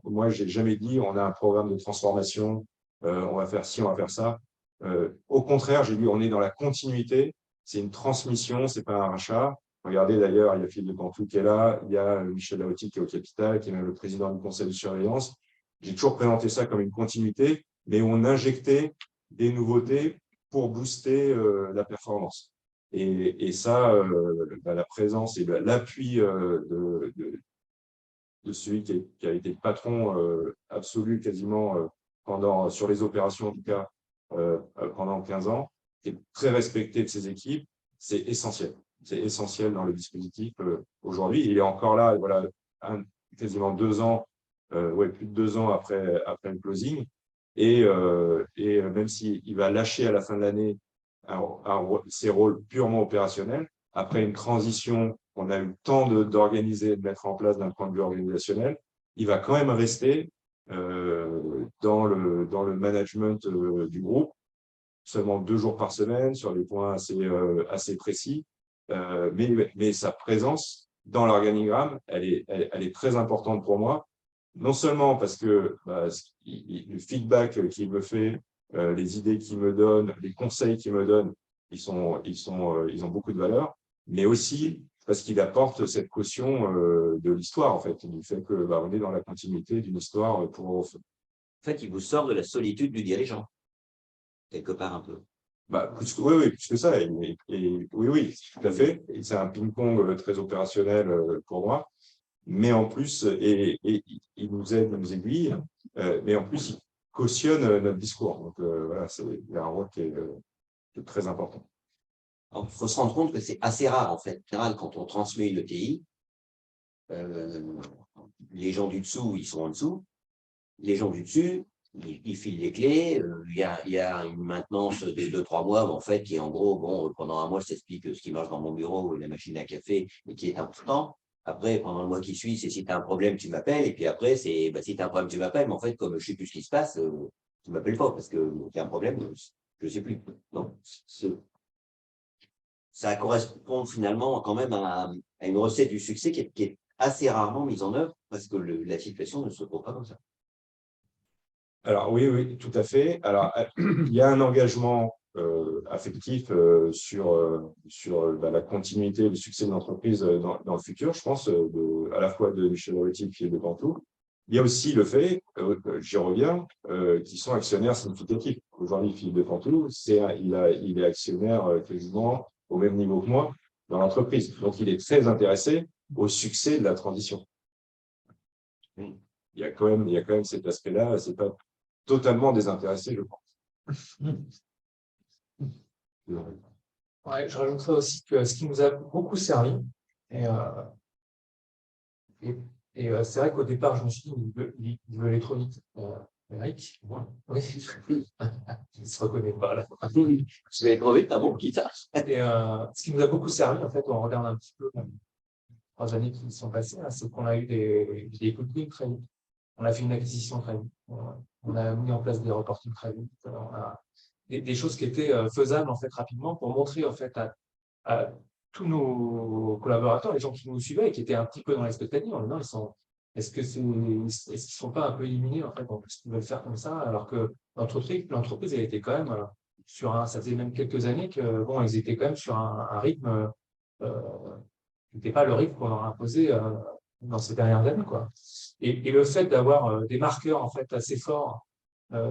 moi, j'ai jamais dit on a un programme de transformation, on va faire ci, on va faire ça. Au contraire, j'ai dit on est dans la continuité, c'est une transmission, c'est pas un rachat. Regardez d'ailleurs, il y a Philippe de Cantoux qui est là, il y a Michel Labotti qui est au capital, qui est même le président du conseil de surveillance. J'ai toujours présenté ça comme une continuité, mais on injectait des nouveautés pour booster la performance. Et ça, la présence et l'appui de celui qui a été le patron absolu quasiment sur les opérations en tout cas pendant 15 ans, qui est très respecté de ses équipes, c'est essentiel. C'est essentiel dans le dispositif aujourd'hui. Il est encore là, voilà, quasiment 2 ans, plus de 2 ans après le closing. Et même s'il va lâcher à la fin de l'année ses rôles purement opérationnels, après une transition qu'on a eu le temps d'organiser et de mettre en place d'un point de vue organisationnel, il va quand même rester dans le management du groupe, seulement 2 jours par semaine, sur des points assez précis. Mais sa présence dans l'organigramme, elle est très importante pour moi. Non seulement parce que le feedback qu'il me fait, les idées qu'il me donne, les conseils qu'il me donne, ils ont beaucoup de valeur, mais aussi parce qu'il apporte cette caution de l'histoire, en fait, du fait qu'on est dans la continuité d'une histoire pour Eurofeu. En fait, il vous sort de la solitude du dirigeant, quelque part un peu. Oui, plus que ça. Oui, tout à fait. C'est un ping-pong très opérationnel pour moi. Mais en plus, et il nous aide, il nous aiguille, mais en plus, il cautionne notre discours. Donc, voilà, il y a un rôle qui est très important. Il faut se rendre compte que c'est assez rare, en fait. En général, quand on transmet une ETI, les gens du dessous, ils sont en dessous. Les gens du dessus, ils filent les clés. Il y a une maintenance des 2-3 mois, en fait, qui est en gros, bon, pendant un mois, je t'explique ce qui marche dans mon bureau et la machine à café, et qui est important. Après, pendant le mois qui suit, c'est si tu as un problème, tu m'appelles. Et puis après, c'est si tu as un problème, tu m'appelles. Mais en fait, comme je ne sais plus ce qui se passe, tu ne m'appelles pas parce que tu as un problème, je ne sais plus. Donc, ça correspond finalement quand même à une recette du succès qui est assez rarement mise en œuvre parce que la situation ne se trouve pas comme ça. Alors oui, tout à fait. Alors, il y a un engagement affectif sur la continuité et le succès de l'entreprise dans le futur, je pense, à la fois de Michel Moretti et de Pantoux. Il y a aussi le fait, j'y reviens, qu'ils sont actionnaires significatifs. Aujourd'hui, Philippe de Pantoux, il est actionnaire quasiment au même niveau que moi dans l'entreprise. Donc, il est très intéressé au succès de la transition. Il y a quand même cet aspect-là. C'est pas totalement désintéressé, je pense. Ouais, je rajouterais aussi que ce qui nous a beaucoup servi, et c'est vrai qu'au départ, je me suis dit, il veut aller trop vite. Eric, oui, il ne se reconnaît pas là. Je vais trop vite, bon, qui ça? Et ce qui nous a beaucoup servi, en fait, on regarde un petit peu les 3 années qui sont passées, c'est qu'on a eu des coups de fil très vite. On a fait une acquisition très vite. On a mis en place des reportings très vite. On a des choses qui étaient faisables en fait rapidement pour montrer en fait à tous nos collaborateurs, les gens qui nous suivaient et qui étaient un petit peu dans l'expectative, en disant est-ce qu'ils sont pas un peu éliminés en fait dans ce qu'ils veulent faire comme ça, alors que l'entreprise elle était quand même ça faisait même quelques années que bon, ils étaient quand même sur un rythme qui n'était pas le rythme qu'on leur a imposé dans ces dernières années, quoi. Et le fait d'avoir des marqueurs en fait assez forts,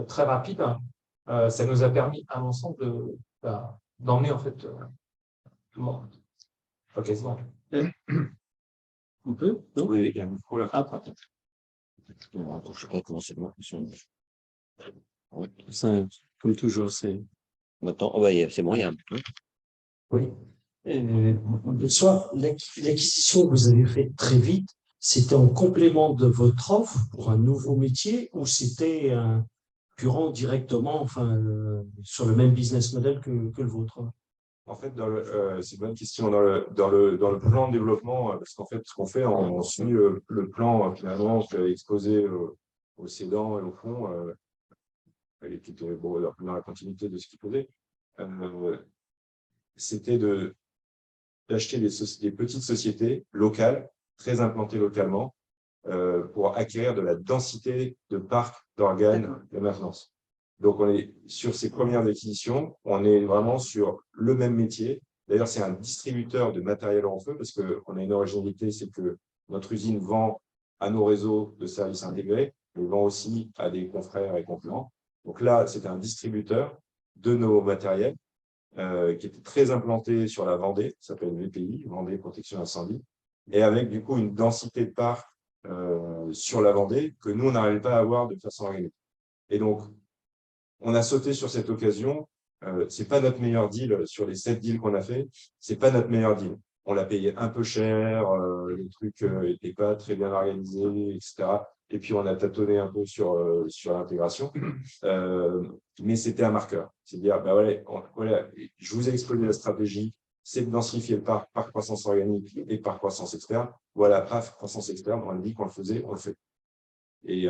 très rapides, ça nous a permis, à mon sens, d'emmener en fait tout le monde. Pas quasiment. On peut? Non? Oui, Il y a un micro là. Ah, pardon. je ne sais pas comment c'est moi. Ça, comme toujours, c'est. Maintenant, c'est bon, il y a un peu. Oui. Bonsoir. L'acquisition que vous avez faite très vite, c'était en complément de votre offre pour un nouveau métier ou c'était un concurrent directement, sur le même business model que le vôtre? En fait, c'est une bonne question. Dans le plan de développement, parce qu'en fait, ce qu'on fait, on suit le plan finalement exposé aux cédants et au fond, dans la continuité de ce qu'il faisait. C'était d'acheter des petites sociétés locales, très implantées localement, pour acquérir de la densité de parcs d'organes de maintenance. Donc, on est sur ces premières acquisitions, on est vraiment sur le même métier. D'ailleurs, c'est un distributeur de matériel en feu parce qu'on a une originalité, c'est que notre usine vend à nos réseaux de services intégrés, mais vend aussi à des confrères et concurrents. Donc là, c'est un distributeur de nos matériels qui était très implanté sur la Vendée, ça s'appelle VPI, Vendée Protection Incendie, et avec du coup une densité de parcs sur la Vendée que nous, on n'arrivait pas à avoir de façon organique. Et donc, on a sauté sur cette occasion. Ce n'est pas notre meilleur deal sur les 7 deals qu'on a fait. Ce n'est pas notre meilleur deal. on l'a payé un peu cher, le truc n'était pas très bien organisé, etc. Et puis, on a tâtonné un peu sur l'intégration. Mais c'était un marqueur. C'est de dire, bah, voilà, je vous ai exposé la stratégie, c'est de densifier le parc par croissance organique et par croissance externe. Voilà, par croissance externe, on a dit qu'on le faisait, on le fait. Et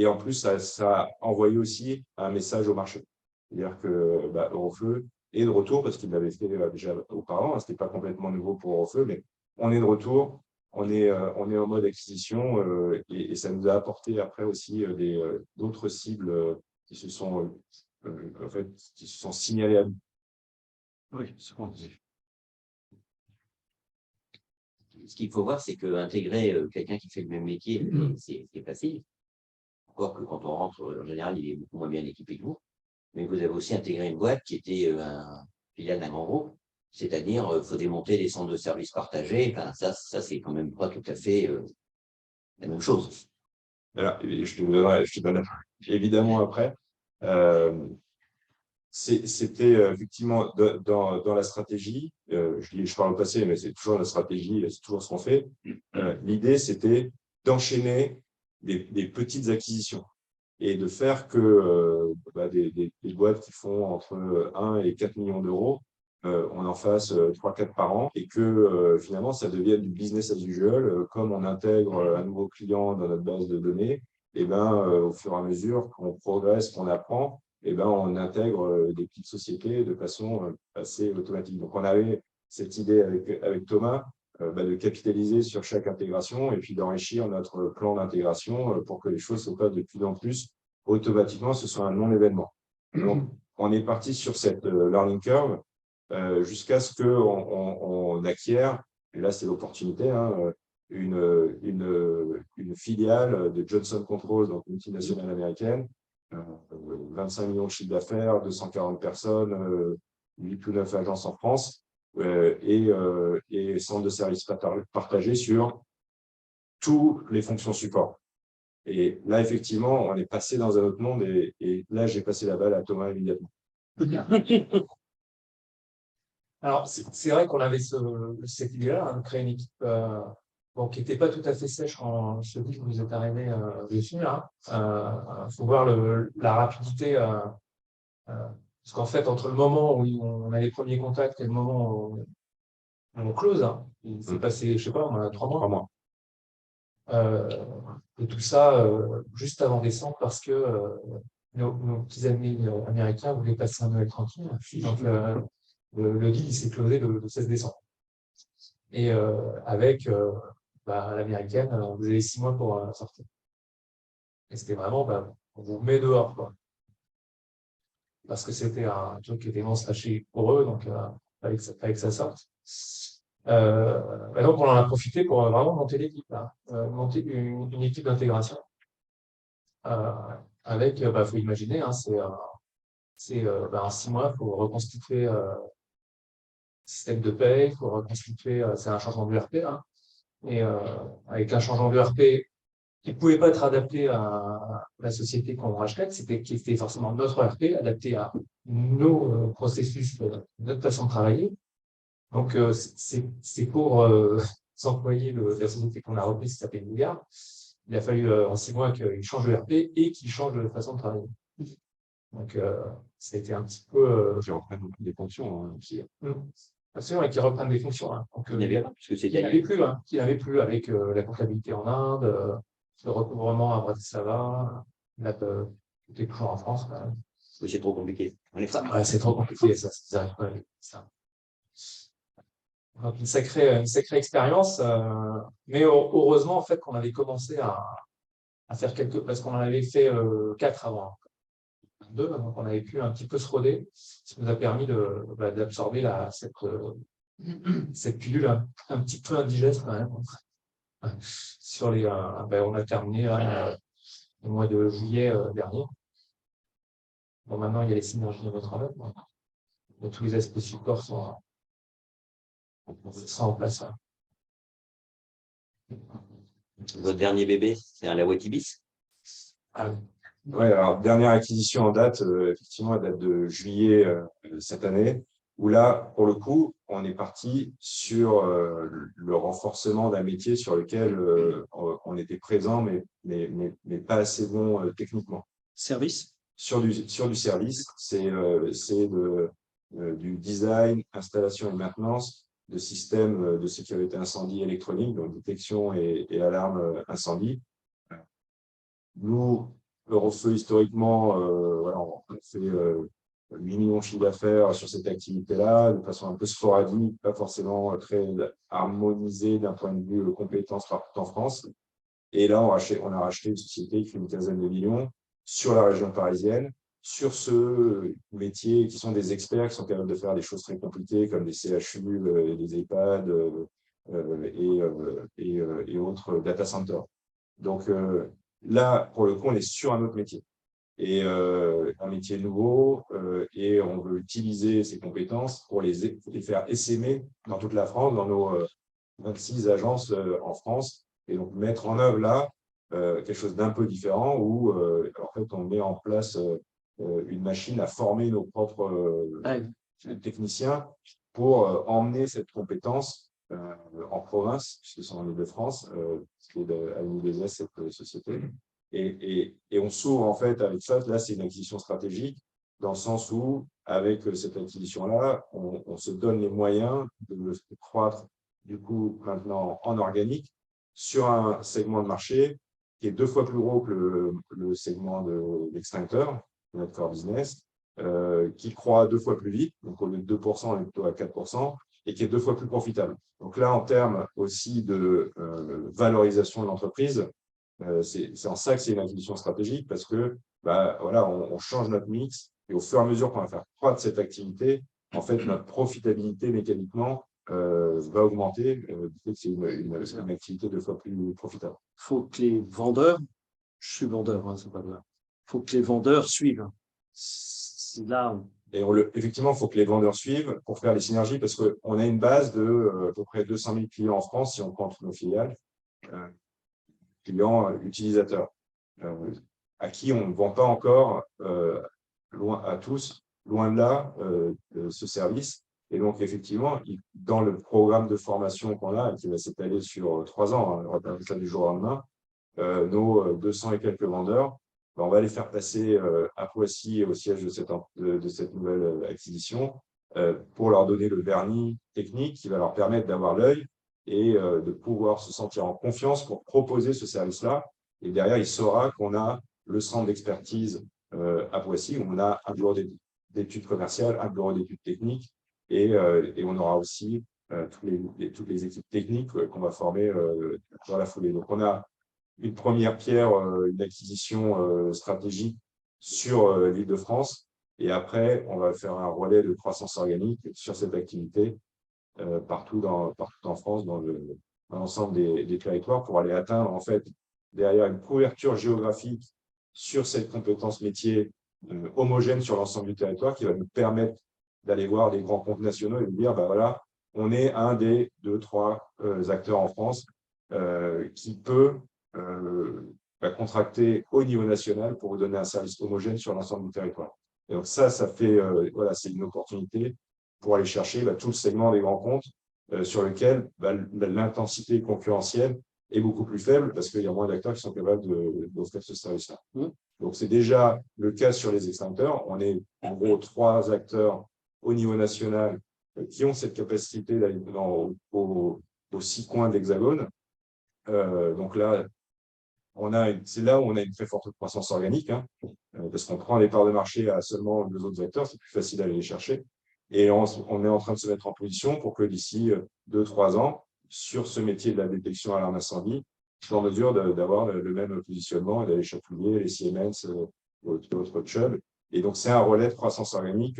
en plus, ça a envoyé aussi un message au marché. C'est-à-dire que bah, Eurofeu est de retour, parce qu'il l'avait fait déjà auparavant, hein, ce n'était pas complètement nouveau pour Eurofeu, mais on est de retour, on est en mode acquisition, et ça nous a apporté après aussi d'autres cibles qui se sont, en fait, qui se sont signalées à nous. Oui, c'est bon. Ce qu'il faut voir, c'est qu'intégrer quelqu'un qui fait le même métier, c'est facile. Encore que quand on rentre, en général, il est beaucoup moins bien équipé que vous. Mais vous avez aussi intégré une boîte qui était un filiale d'un grand groupe. C'est-à-dire, il faut démonter des centres de services partagés. Enfin, ça c'est quand même pas tout à fait la même chose. Alors, je te donne évidemment après. C'était effectivement dans la stratégie, je parle au passé, mais c'est toujours la stratégie, c'est toujours ce qu'on fait. L'idée, c'était d'enchaîner des petites acquisitions et de faire que des boîtes qui font entre 1 et 4 millions d'euros, on en fasse 3-4 par an et que finalement, ça devienne du business as usual. Comme on intègre un nouveau client dans notre base de données, et au fur et à mesure qu'on progresse, qu'on apprend, on intègre des petites sociétés de façon assez automatique. Donc, on avait cette idée avec Thomas de capitaliser sur chaque intégration et puis d'enrichir notre plan d'intégration pour que les choses se passent de plus en plus automatiquement, ce soit un non-événement. Donc, on est parti sur cette learning curve jusqu'à ce qu'on acquiert, et là c'est l'opportunité, hein, une filiale de Johnson Controls, donc multinationale américaine, 25 millions de chiffre d'affaires, 240 personnes, 8 ou 9 agences en France, et centres de services partagés sur toutes les fonctions support. Et là, effectivement, on est passé dans un autre monde, et là, j'ai passé la balle à Thomas immédiatement. Alors, c'est vrai qu'on avait cette idée-là, hein, de créer une équipe qui n'était pas tout à fait sèche quand je dis que vous êtes arrivé dessus. Il faut voir la rapidité. Parce qu'en fait, entre le moment où on a les premiers contacts et le moment où on close, il s'est passé, je ne sais pas, on a 3 mois. 3 mois. Et tout ça juste avant décembre parce que nos petits amis américains voulaient passer un Noël tranquille. Donc, le deal s'est closé le 16 décembre. Et avec l'américaine, vous avez 6 mois pour sortir. Et c'était vraiment, on vous met dehors, quoi. Parce que c'était un truc qui était non slaché pour eux, donc fallait que ça sorte. Donc, on en a profité pour vraiment monter l'équipe, monter une équipe d'intégration. Avec, faut imaginer, c'est en 6 mois, il faut reconstituer système de paie, il faut reconstituer, c'est un changement d'ERP, et avec un changement d'ERP qui ne pouvait pas être adapté à la société qu'on rachetait, qui était forcément notre ERP, adapté à nos processus, notre façon de travailler. Donc, c'est pour s'employer la société qu'on a reprise, qui s'appelle Bougard. Il a fallu en 6 mois qu'il change de ERP et qu'il change de façon de travailler. Donc, ça a été un petit peu… Qui reprennent des fonctions aussi. Absolument, et qui reprennent des fonctions. Donc, Il n'y avait pas, puisque il n'y avait plus avec la comptabilité en Inde, le recouvrement à Bratislava, tout est toujours en France. Oui, c'est trop compliqué. Ouais, c'est trop compliqué, ça n'arrive pas. Ça. Donc, une sacrée expérience, mais heureusement, en fait, qu'on avait commencé à faire quelques, parce qu'on en avait fait 4 avant. 2, donc on avait pu un petit peu se roder, ce qui nous a permis d'absorber cette pilule un petit peu indigeste quand même. Sur on a terminé le mois de juillet dernier. Bon, maintenant, il y a les synergies de notre travail. Donc, tous les aspects support sont en place. Votre dernier bébé, c'est un Lawetibis. Ouais, alors dernière acquisition en date, effectivement, elle date de juillet cette année. où là, pour le coup, on est parti sur le renforcement d'un métier sur lequel on était présent, mais pas assez bon techniquement. Service? Sur du service, c'est du design, installation et maintenance de systèmes de sécurité incendie électronique, donc détection et alarme incendie. Nous, Eurofeu, historiquement, voilà, on fait 8 millions de chiffres d'affaires sur cette activité-là, de façon un peu sporadique, pas forcément très harmonisée d'un point de vue compétences partout en France. Et là, on a racheté une société qui fait une quinzaine de millions sur la région parisienne, sur ce métier qui sont des experts qui sont capables de faire des choses très compliquées comme des CHU, des EHPAD et autres data centers. Donc là, pour le coup, on est sur un autre métier. Et un métier nouveau, et on veut utiliser ces compétences pour les faire essaimer dans toute la France, dans nos 26 agences en France, et donc mettre en œuvre là quelque chose d'un peu différent où en fait on met en place une machine à former nos propres techniciens pour emmener cette compétence en province, puisque c'est en Île-de-France, qui est à l'I2S, cette société. Et on s'ouvre en fait avec ça. Là, c'est une acquisition stratégique dans le sens où, avec cette acquisition-là, on se donne les moyens de croître du coup maintenant en organique sur un segment de marché qui est 2 fois plus gros que le segment de l'extincteur, notre core business, qui croît 2 fois plus vite, donc au lieu de 2%, on est plutôt à 4%, et qui est 2 fois plus profitable. Donc là, en termes aussi de valorisation de l'entreprise, c'est en ça que c'est une acquisition stratégique, parce que voilà, on change notre mix, et au fur et à mesure qu'on va faire croître cette activité, en fait, notre profitabilité mécaniquement va augmenter. C'est une activité 2 fois plus profitable. Il faut que les vendeurs, je suis vendeur, hein, c'est pas grave. Il faut que les vendeurs suivent. C'est là. Et effectivement, il faut que les vendeurs suivent pour faire les synergies, parce qu'on a une base de à peu près 200 000 clients en France, si on compte nos filiales, clients utilisateurs, à qui on ne vend pas encore loin à tous, loin de là, ce service. Et donc, effectivement, dans le programme de formation qu'on a, qui va s'étaler sur 3 ans, on va pas faire ça du jour au lendemain, nos 200 et quelques vendeurs, on va les faire passer à Poissy, au siège de cette nouvelle acquisition, pour leur donner le vernis technique qui va leur permettre d'avoir l'œil et de pouvoir se sentir en confiance pour proposer ce service-là. Et derrière, il saura qu'on a le centre d'expertise à Poissy, où on a un bureau d'études commerciales, un bureau d'études techniques, et on aura aussi toutes les équipes techniques qu'on va former dans la foulée. Donc, on a une première pierre, une acquisition stratégique sur l'Île-de-France, et après, on va faire un relais de croissance organique sur cette activité partout en France, dans l'ensemble des territoires, pour aller atteindre, en fait, derrière une couverture géographique sur cette compétence métier homogène sur l'ensemble du territoire, qui va nous permettre d'aller voir des grands comptes nationaux et de dire, voilà, on est un des 2-3 acteurs en France qui peut contracter au niveau national pour vous donner un service homogène sur l'ensemble du territoire. Et donc ça fait, voilà, c'est une opportunité pour aller chercher tout le segment des grands comptes sur lequel l'intensité concurrentielle est beaucoup plus faible, parce qu'il y a moins d'acteurs qui sont capables d'offrir ce service-là. Donc, c'est déjà le cas sur les extincteurs. On est en gros 3 acteurs au niveau national qui ont cette capacité d'aller aux 6 coins de l'Hexagone. Donc là, c'est là où on a une très forte croissance organique, hein, parce qu'on prend les parts de marché à seulement 2 autres acteurs, c'est plus facile d'aller les chercher. Et on est en train de se mettre en position pour que d'ici 2-3 ans, sur ce métier de la détection alarme incendie, je suis en mesure d'avoir le même positionnement et d'aller chatouiller les Siemens, autres Chubb. Et donc, c'est un relais de croissance organique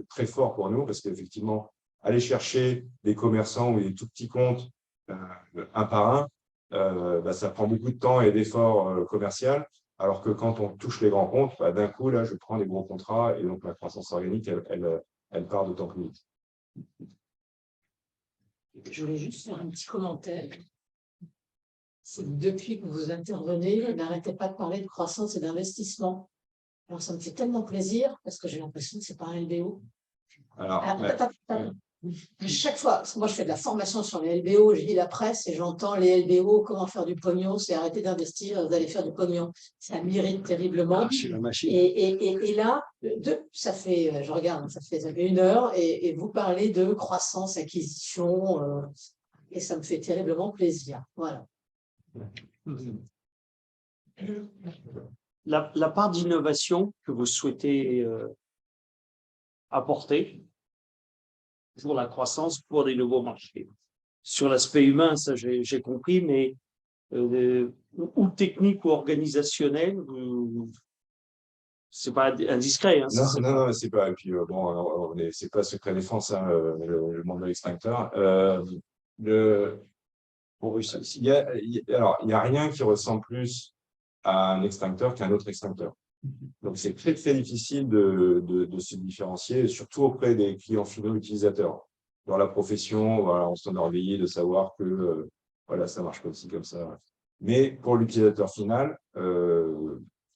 très fort pour nous, parce qu'effectivement, aller chercher des commerçants ou des tout petits comptes un par un, ça prend beaucoup de temps et d'efforts commercial, alors que quand on touche les grands comptes, d'un coup, là, je prends des gros contrats, et donc la croissance organique, elle part d'autant plus vite. Je voulais juste faire un petit commentaire. C'est que depuis que vous intervenez, vous n'arrêtez pas de parler de croissance et d'investissement. Alors, ça me fait tellement plaisir, parce que j'ai l'impression que ce n'est pas un LBO. Alors, Attends. Chaque fois, parce que moi je fais de la formation sur les LBO, je lis la presse et j'entends les LBO, comment faire du pognon, c'est arrêter d'investir, vous allez faire du pognon. Ça m'irrite terriblement. la machine. Et là, ça fait, je regarde, ça fait 1 heure et vous parlez de croissance, acquisition, et ça me fait terriblement plaisir. Voilà. La part d'innovation que vous souhaitez apporter pour la croissance, pour des nouveaux marchés. Sur l'aspect humain, ça j'ai compris, mais ou technique ou organisationnel, c'est pas indiscret. Hein, non, c'est pas. Et puis bon, c'est pas secret défense, hein, le monde de l'extincteur. Alors, il y a rien qui ressemble plus à un extincteur qu'un autre extincteur. Donc, c'est très, très difficile de se différencier, surtout auprès des clients finaux utilisateurs. Dans la profession, voilà, on s'enorgueillit de savoir que voilà, ça marche comme ci, comme ça. Mais pour l'utilisateur final,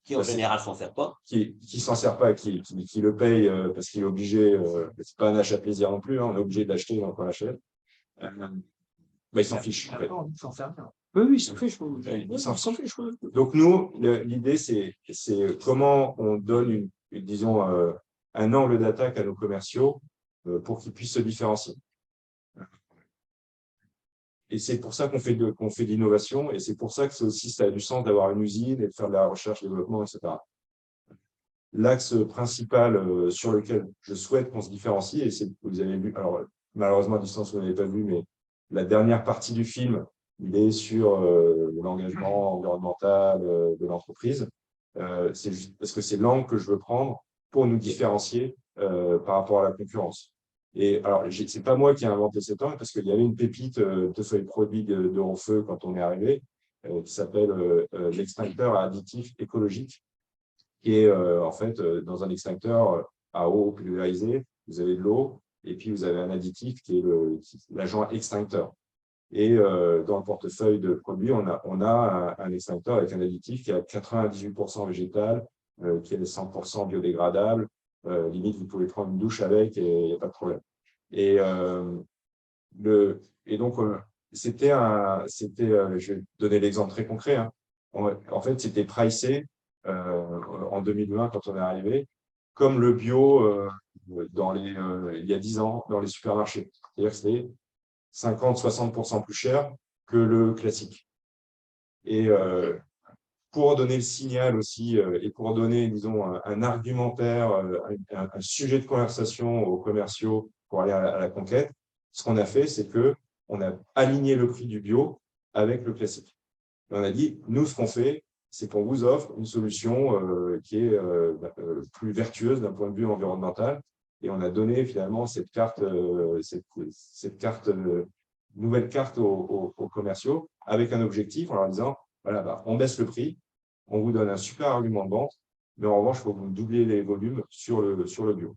Qui en général s'en sert pas. qui s'en sert pas, qui le paye parce qu'il est obligé, c'est pas un achat plaisir non plus, hein, on est obligé d'acheter, donc on l'achète. Bah, il s'en fiche. En fait. Il s'en sert bien. Oui, ça fait. Il s'en fiche. Donc nous, l'idée, c'est comment on donne disons, un angle d'attaque à nos commerciaux pour qu'ils puissent se différencier. Et c'est pour ça qu'on fait de l'innovation, et c'est pour ça que ça a du sens d'avoir une usine et de faire de la recherche, développement, etc. L'axe principal sur lequel je souhaite qu'on se différencie, et c'est vous avez vu, alors malheureusement à distance vous n'avez pas vu, mais la dernière partie du film, il est sur l'engagement environnemental de l'entreprise. C'est juste parce que c'est l'angle que je veux prendre pour nous différencier par rapport à la concurrence. Et alors, c'est pas moi qui ai inventé cet angle, parce qu'il y avait une pépite de feuilles produits d'Eurofeu quand on est arrivé, qui s'appelle l'extincteur additif écologique, qui est en fait dans un extincteur à eau pulvérisée, vous avez de l'eau, et puis vous avez un additif qui est l'agent extincteur. Et dans le portefeuille de produits, on a un extincteur avec un additif qui est à 98% végétal, qui est 100% biodégradable. Limite, vous pouvez prendre une douche avec et il n'y a pas de problème. Et donc, je vais donner l'exemple très concret. Hein. En fait, c'était pricé en 2020 quand on est arrivé, comme le bio il y a 10 ans dans les supermarchés. C'est-à-dire que c'était 50-60% plus cher que le classique. Et pour donner le signal aussi, et pour donner, disons, un argumentaire, un sujet de conversation aux commerciaux pour aller à la conquête, ce qu'on a fait, c'est qu'on a aligné le prix du bio avec le classique. Et on a dit, nous, ce qu'on fait, c'est qu'on vous offre une solution qui est plus vertueuse d'un point de vue environnemental. Et on a donné finalement cette nouvelle carte aux commerciaux avec un objectif en leur disant, voilà, bah, on baisse le prix, on vous donne un super argument de vente, mais en revanche, il faut que vous doubliez les volumes sur le bio.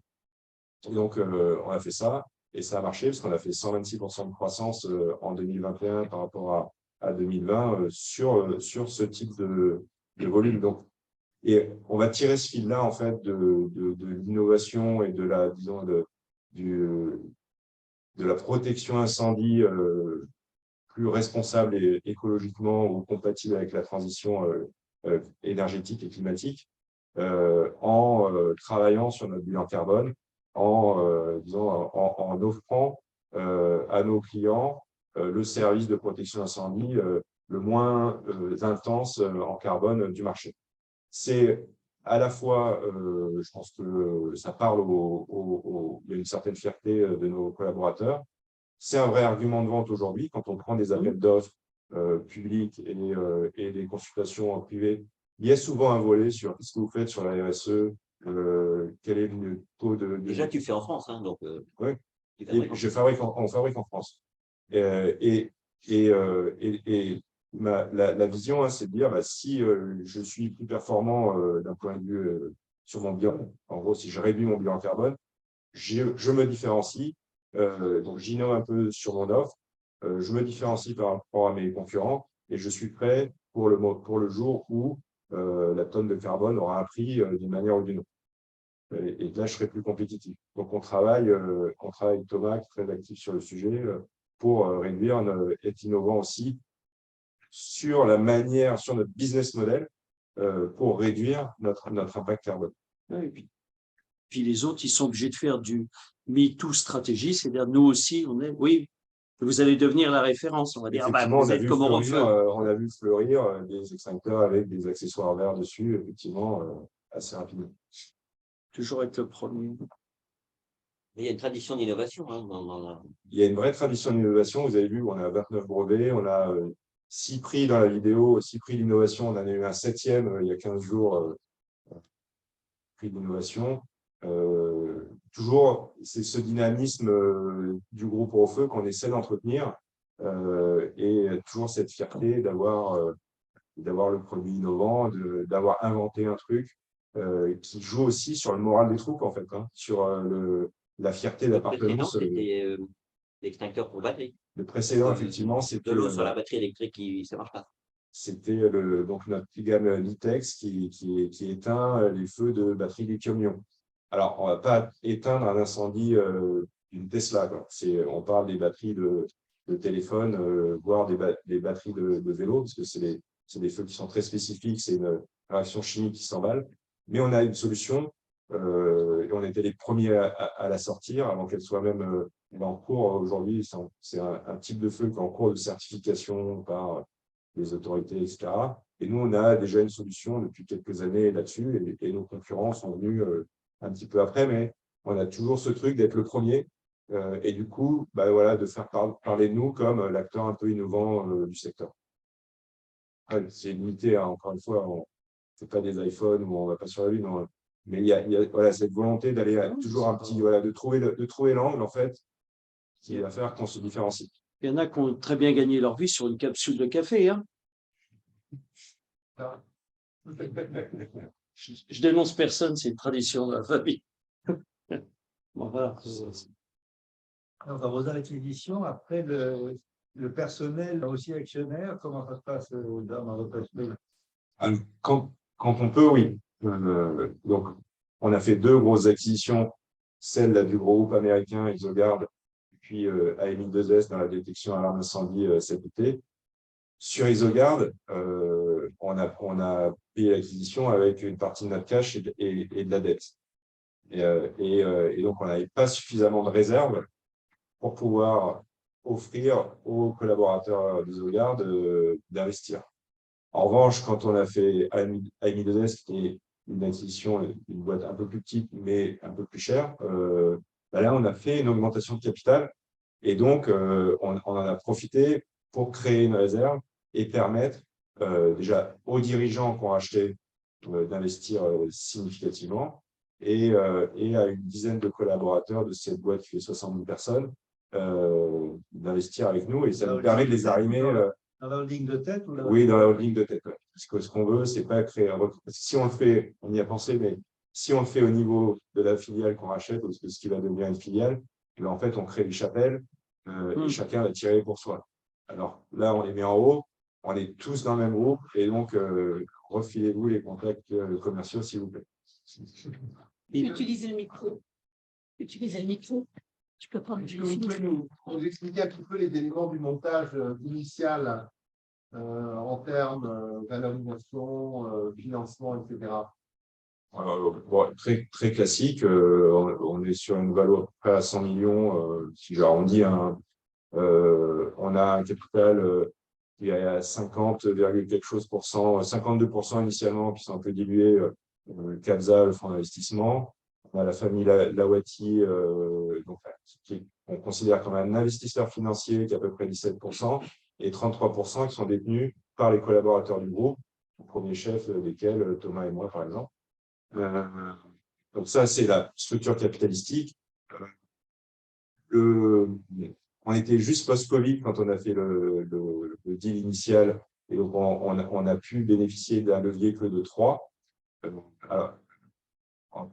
Et donc, on a fait ça et ça a marché parce qu'on a fait 126% de croissance en 2021 par rapport à 2020 sur ce type de volume. Donc, et on va tirer ce fil-là, en fait, de l'innovation et de la, disons, de la protection incendie plus responsable et écologiquement ou compatible avec la transition énergétique et climatique, en travaillant sur notre bilan carbone, en offrant à nos clients le service de protection incendie le moins intense en carbone du marché. C'est à la fois, je pense que ça parle il y a une certaine fierté de nos collaborateurs. C'est un vrai argument de vente aujourd'hui quand on prend des appels d'offres publics et des consultations privées. Il y a souvent un volet sur ce que vous faites sur la RSE, quel est le taux de… Déjà, tu fais en France, hein, donc… Oui, on fabrique en France. La vision, hein, c'est de dire, bah, si je suis plus performant d'un point de vue sur mon bilan, en gros, si je réduis mon bilan carbone, je me différencie, donc j'innove un peu sur mon offre, je me différencie par rapport à mes concurrents et je suis prêt pour le jour où la tonne de carbone aura un prix d'une manière ou d'une autre. et là, je serai plus compétitif. Donc, on travaille avec Thomas, qui est très actif sur le sujet, pour réduire, être innovant aussi sur la manière, sur notre business model, pour réduire notre impact carbone. Ouais, et puis les autres, ils sont obligés de faire du MeToo stratégie, c'est-à-dire nous aussi, oui, vous allez devenir la référence, on va dire, Effectivement, vous êtes comme Eurofeu. on a vu fleurir des extincteurs avec des accessoires verts dessus, effectivement, assez rapidement. Toujours être le premier. Mais il y a une tradition d'innovation. Il y a une vraie tradition d'innovation. Vous avez vu, on a 29 brevets, on a 6 prix dans la vidéo, 6 prix d'innovation. On en a eu un 7e il y a 15 jours, prix d'innovation. Toujours, c'est ce dynamisme du groupe Eurofeu qu'on essaie d'entretenir et toujours cette fierté d'avoir le produit innovant, d'avoir inventé un truc qui joue aussi sur le moral des troupes, en fait, sur la fierté d'appartenance. C'était l'extincteur pour batterie. Le précédent, effectivement, c'était de l'eau sur la batterie électrique ça ne marche pas. C'était donc notre gamme Litex qui éteint les feux de batterie lithium-ion. Alors, on ne va pas éteindre un incendie d'une Tesla. On parle des batteries de téléphone, voire des batteries de vélo, parce que c'est des feux qui sont très spécifiques, c'est une réaction chimique qui s'emballe. Mais on a une solution, et on était les premiers à la sortir avant qu'elle soit même en cours aujourd'hui. C'est un type de feu qui est en cours de certification par les autorités, etc. Et nous, on a déjà une solution depuis quelques années là-dessus, et nos concurrents sont venus un petit peu après, mais on a toujours ce truc d'être le premier, et du coup, voilà, de faire parler de nous comme l'acteur un peu innovant du secteur. C'est limité, encore une fois, on ne fait pas des iPhones ou on ne va pas sur la Lune, mais il y a voilà, cette volonté d'aller toujours de trouver l'angle, en fait, qui va faire qu'on se différencie. Il y en a qui ont très bien gagné leur vie sur une capsule de café. Je dénonce personne, c'est une tradition de la famille. Bon, voilà. Alors, dans vos acquisitions, après, le personnel aussi actionnaire, comment ça se passe dans votre esprit? Quand on peut, oui. Donc, on a fait 2 grosses acquisitions, celle là, du gros groupe américain ExoGuard, puis AMI2S dans la détection alarme incendie cet été. Sur ExoGuard, on a payé l'acquisition avec une partie de notre cash et de la dette. Et donc, on n'avait pas suffisamment de réserves pour pouvoir offrir aux collaborateurs d'ExoGuard d'investir. En revanche, quand on a fait AMI2S, qui est une acquisition, une boîte un peu plus petite, mais un peu plus chère, là, on a fait une augmentation de capital. Et donc, on en a profité pour créer une réserve et permettre déjà aux dirigeants qui ont acheté d'investir significativement et à une dizaine de collaborateurs de cette boîte qui fait 60 000 personnes d'investir avec nous. Et ça nous permet de les arrimer. Dans la holding de tête ou Oui, dans la holding de tête. Ouais. Parce que ce qu'on veut, c'est pas créer si on le fait, on y a pensé, mais si on le fait au niveau de la filiale qu'on rachète, ou de ce qui va devenir une filiale, en fait, on crée des chapelles et chacun va tirer pour soi. Alors là, on les met en haut, on est tous dans le même groupe, et donc refilez-vous les contacts commerciaux, s'il vous plaît. Utilisez le micro. Utilisez le micro. Tu peux prendre Est-ce que vous pouvez nous expliquer un petit peu les éléments du montage initial en termes valorisation, financement, etc. Bon, très classique. On est sur une valeur à peu près à 100 millions. Si j'arrondis, on a un capital qui est à 50, quelque chose pour cent, 52% initialement, qui sont un peu dilués. CAPSA, le fonds d'investissement. On a la famille Lawati, qu'on considère comme un investisseur financier qui est à peu près 17%, et 33% qui sont détenus par les collaborateurs du groupe, le premier chef desquels Thomas et moi, par exemple. Donc ça, c'est la structure capitalistique. On était juste post-Covid quand on a fait le deal initial, et donc on a pu bénéficier d'un levier que de 3.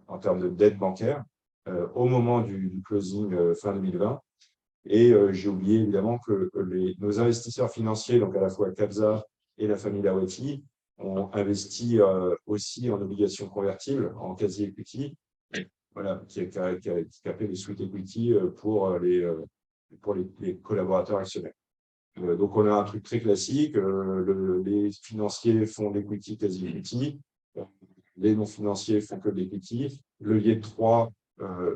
En termes de dette bancaire, au moment du closing fin 2020. Et j'ai oublié évidemment que nos investisseurs financiers, donc à la fois CAPSA et la famille Lawati, ont investi aussi en obligations convertibles, en quasi-equity, voilà, qui a fait les sweat equity pour les collaborateurs actionnaires. Donc, on a un truc très classique. Les financiers font de l'equity quasi equity. Les non-financiers font que de l'equity. Levier 3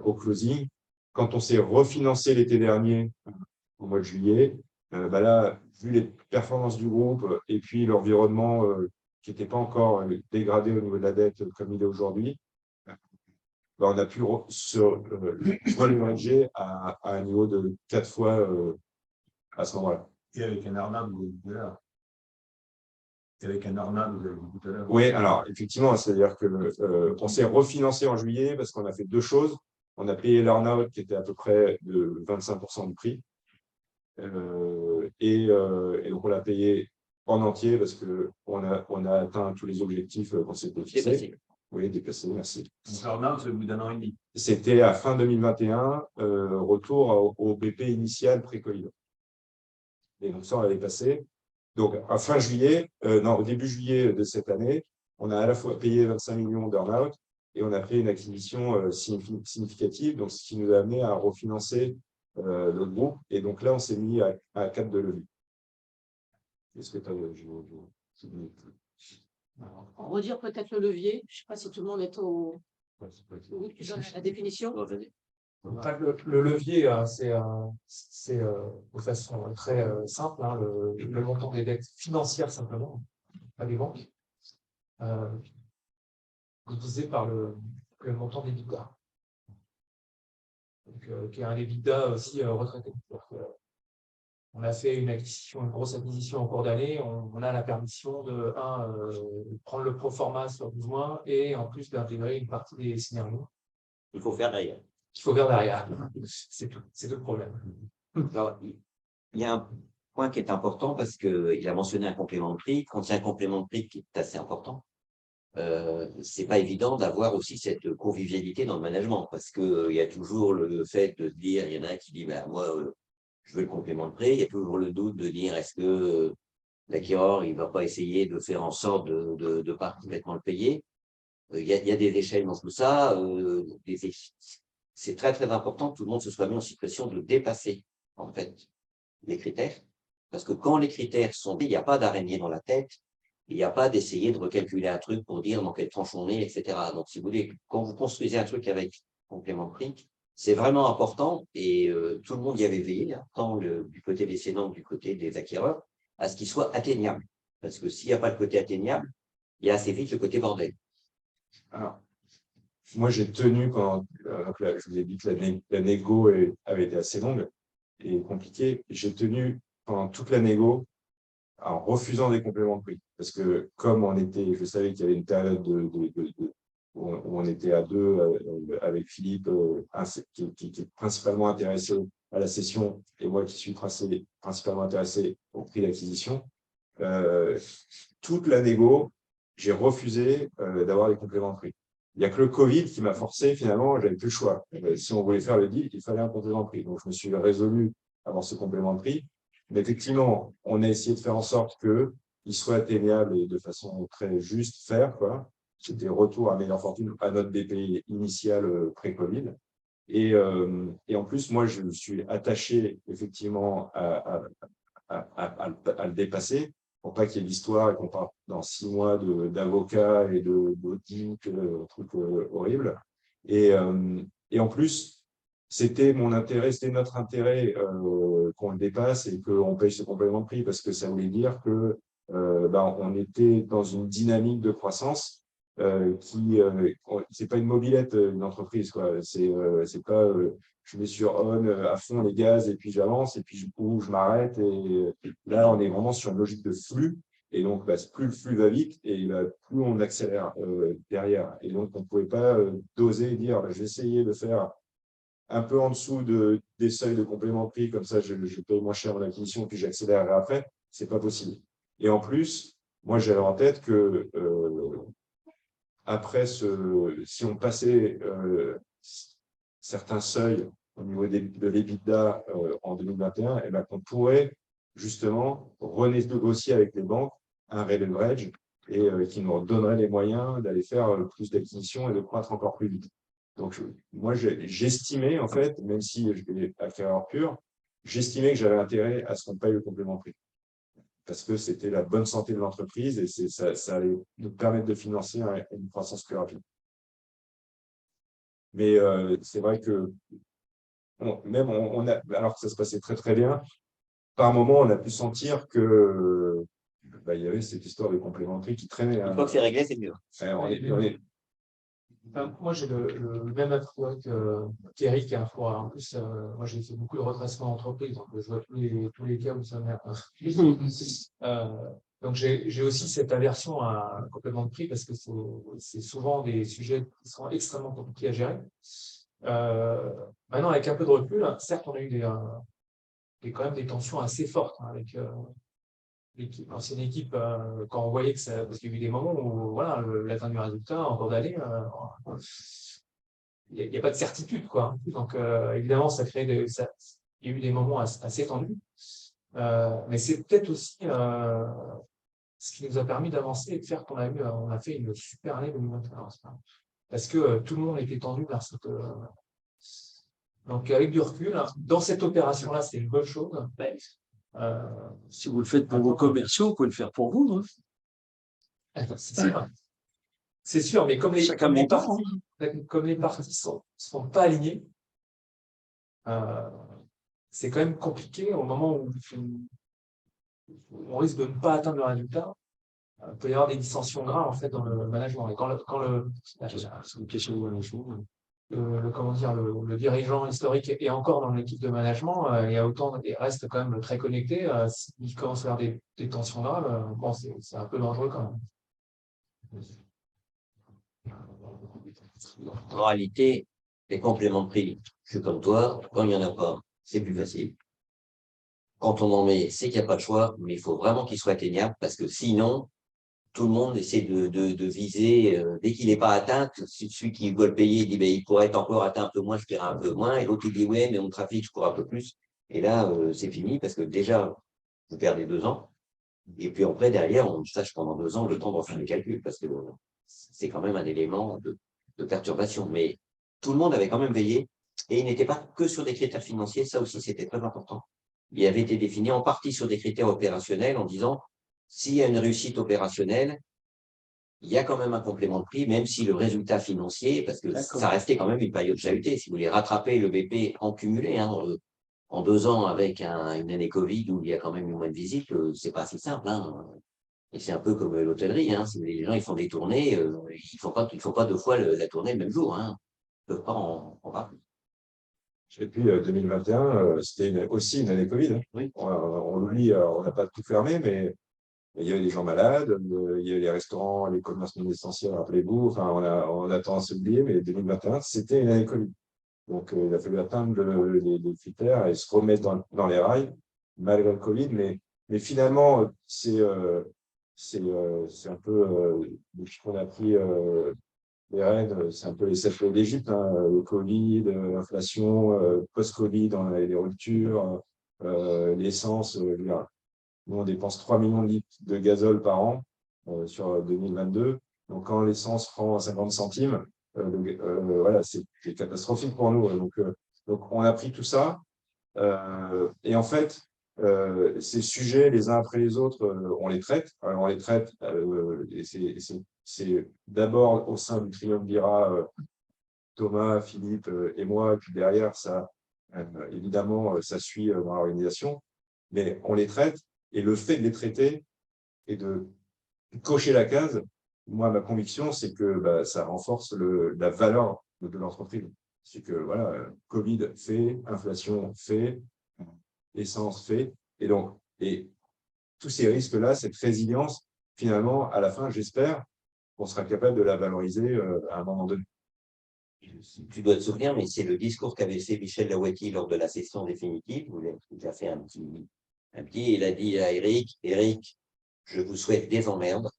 au closing. Quand on s'est refinancé l'été dernier, au mois de juillet, là, vu les performances du groupe et puis l'environnement qui n'était pas encore dégradé au niveau de la dette comme il est aujourd'hui, on a pu se relever à un niveau de 4 fois à ce moment-là. Et avec un arnab, vous avez dit tout à l'heure. Et avec un arnab, vous avez dit tout à l'heure. Oui, alors effectivement, c'est-à-dire que on s'est refinancé en juillet parce qu'on a fait deux choses. On a payé l'earn-out qui était à peu près de 25% du prix. Et donc, on l'a payé en entier parce qu'on a atteint tous les objectifs qu'on s'était fixés. Oui, dépassé, merci. L'arnab, c'est au bout d'un an et demi. C'était à fin 2021, retour au BP initial pré-Covid. Et donc, ça, on l'avait passé. Donc, à fin juillet, au début juillet de cette année, on a à la fois payé 25 millions d'earn-out et on a fait une acquisition significative, donc ce qui nous a amené à refinancer le groupe. Et donc là, on s'est mis à 4 de levier. Est-ce que tu as... On redire peut-être le levier. Je ne sais pas si tout le monde est au. Oui, tu donnes la définition. Le levier, c'est de façon très simple, le montant des dettes financières simplement, pas des banques, divisé par le montant des EBITDA. Donc, qui est un EBITDA aussi retraité. On a fait une grosse acquisition en cours d'année. On a la permission de prendre le proforma sur 12 mois et en plus d'intégrer une partie des scénarios. Il faut faire derrière. Il faut faire derrière. C'est tout le problème. Alors, il y a un point qui est important parce qu'il a mentionné un complément de prix. Quand il y a un complément de prix qui est assez important, c'est pas évident d'avoir aussi cette convivialité dans le management parce qu'il y a toujours le fait de dire, il y en a un qui dit moi je veux le complément de prix, il y a toujours le doute de dire est-ce que l'acquéreur il va pas essayer de faire en sorte de pas complètement le payer. Il y a des échelles dans tout ça, c'est très très important que tout le monde se soit mis en situation de dépasser en fait les critères parce que quand les critères sont il n'y a pas d'araignée dans la tête. Il n'y a pas d'essayer de recalculer un truc pour dire dans quelle tranche on est, etc. Donc, si vous voulez, quand vous construisez un truc avec complément de prix, c'est vraiment important et tout le monde y avait veillé, tant du côté des cédants que du côté des acquéreurs, à ce qu'il soit atteignable. Parce que s'il n'y a pas le côté atteignable, il y a assez vite le côté bordel. Alors, moi, j'ai tenu quand je vous ai dit que la négo avait été assez longue et compliquée. J'ai tenu pendant toute la négo en refusant des compléments de prix. Parce que comme je savais qu'il y avait une période où on était à deux avec Philippe, qui est principalement intéressé à la cession, et moi qui suis principalement intéressé au prix d'acquisition, toute la négo, j'ai refusé d'avoir des compléments de prix. Il n'y a que le Covid qui m'a forcé, finalement, j'avais plus le choix. Si on voulait faire le deal, il fallait un complément de prix. Donc, je me suis résolu à avoir ce complément de prix. Mais effectivement, on a essayé de faire en sorte qu'il soit atteignable et de façon très juste faire, quoi. C'était retour à meilleure fortune à notre BPI initial pré-Covid. Et en plus, moi, je me suis attaché effectivement à le dépasser pour pas qu'il y ait l'histoire et qu'on parte dans 6 mois d'avocats et d'audit, trucs horribles. Et en plus, c'était notre intérêt qu'on le dépasse et qu'on paye ce complément de prix parce que ça voulait dire que on était dans une dynamique de croissance c'est pas une mobilette, une entreprise, quoi. C'est pas je mets sur on à fond les gaz et puis j'avance et puis je m'arrête. Et là, on est vraiment sur une logique de flux. Et donc, plus le flux va vite et plus on accélère derrière. Et donc, on ne pouvait pas doser et dire je vais essayer de faire un peu en dessous des seuils de complément de prix, comme ça je paye moins cher mon acquisition, puis j'accélérerai après. Ce n'est pas possible. Et en plus, moi, j'avais en tête que après, si on passait certains seuils au niveau de l'EBITDA en 2021, et qu'on pourrait justement renégocier avec les banques un re-leverage et qui nous donnerait les moyens d'aller faire plus d'acquisitions et de croître encore plus vite. Donc, moi, j'estimais, en fait, même si je vais à faire erreur pure, j'estimais que j'avais intérêt à ce qu'on paye le complément de prix. Parce que c'était la bonne santé de l'entreprise et ça allait nous permettre de financer une croissance plus rapide. Mais c'est vrai que alors que ça se passait très très bien, par moment, on a pu sentir que il y avait cette histoire de complémentaire qui traînait. Une fois que c'est réglé, c'est mieux. Moi, j'ai le même approche qu'Eric. En plus, moi, j'ai fait beaucoup de redressement d'entreprise, donc je vois tous les cas où ça merde. Donc, j'ai aussi cette aversion à un complément de prix parce que c'est souvent des sujets qui sont extrêmement compliqués à gérer. Maintenant, avec un peu de recul, certes, on a eu quand même des tensions assez fortes avec l'ancienne équipe, quand on voyait que ça. Parce qu'il y a eu des moments où voilà, l'atteinte du résultat en cours d'année, il n'y a pas de certitude, quoi. Donc, évidemment, ça crée il y a eu des moments assez tendus. Mais c'est peut-être aussi ce qui nous a permis d'avancer et de faire qu'on a fait une super année 2021. Parce que tout le monde était tendu vers cette. Donc, avec du recul, dans cette opération-là, c'est une bonne chose. Si vous le faites pour vos commerciaux, vous pouvez le faire pour vous. C'est sûr. C'est sûr, mais comme les parties sont pas alignées, c'est quand même compliqué au moment où on risque de ne pas atteindre le résultat. Il peut y avoir des dissensions graves en fait dans le management. Et C'est une question de management. Comment dire, le dirigeant historique est encore dans l'équipe de management, il reste quand même très connecté. S'il commence à avoir des tensions graves, bon, c'est un peu dangereux quand même. En réalité, les compléments de prix, je suis comme toi, quand il n'y en a pas, c'est plus facile. Quand on en met, c'est qu'il n'y a pas de choix, mais il faut vraiment qu'il soit atteignable parce que sinon, tout le monde essaie de viser, dès qu'il n'est pas atteint, celui qui veut le payer, il dit il pourrait être encore atteint un peu moins, je paierai un peu moins. Et l'autre, il dit ouais, mais mon trafic, je cours un peu plus. Et là, c'est fini parce que déjà, vous perdez 2 ans. Et puis après, derrière, on sache pendant 2 ans le temps de refaire les calculs parce que c'est quand même un élément de perturbation. Mais tout le monde avait quand même veillé et il n'était pas que sur des critères financiers. Ça aussi, c'était très important. Il avait été défini en partie sur des critères opérationnels en disant s'il y a une réussite opérationnelle, il y a quand même un complément de prix, même si le résultat financier, parce que ça restait quand même une période chahutée. Si vous voulez rattraper le BP en cumulé, en 2 ans avec une année Covid où il y a quand même eu moins de visites, c'est pas si simple. Et c'est un peu comme l'hôtellerie. Si les gens ils font des tournées, ils font pas 2 fois la tournée le même jour. Ils ne peuvent pas en parler. Et puis 2021, c'était aussi une année Covid. Oui. On l'oublie, on n'a pas tout fermé, mais il y avait des gens malades, il y avait les restaurants, les commerces non essentiels, rappelez-vous. Enfin, on a tendance à oublier, mais 2021, c'était une année Covid. Donc, il a fallu atteindre les critères et se remettre dans les rails, malgré le Covid. Mais finalement, c'est un peu, depuis qu'on a pris les rênes, c'est un peu les 7 plaies d'Égypte, le Covid, l'inflation, post-Covid, on a les ruptures, l'essence. Nous, on dépense 3 millions de litres de gazole par an sur 2022. Donc, quand l'essence prend 50 centimes, voilà, c'est catastrophique pour nous. Donc, on a pris tout ça. Et en fait, ces sujets, les uns après les autres, on les traite. On les traite, et c'est d'abord au sein du triumvirat, Thomas, Philippe et moi, et puis derrière, ça, évidemment, ça suit dans l'organisation. Mais on les traite, et le fait de les traiter et de cocher la case, moi, ma conviction, c'est que ça renforce la valeur de l'entreprise. C'est que, voilà, Covid fait, inflation fait, essence fait, et tous ces risques-là, cette résilience, finalement, à la fin, j'espère qu'on sera capable de la valoriser à un moment donné. Tu dois te souvenir, mais c'est le discours qu'avait fait Michel Lawati lors de la session définitive, où il a fait un petit, il a dit à Eric, je vous souhaite des emmerdes,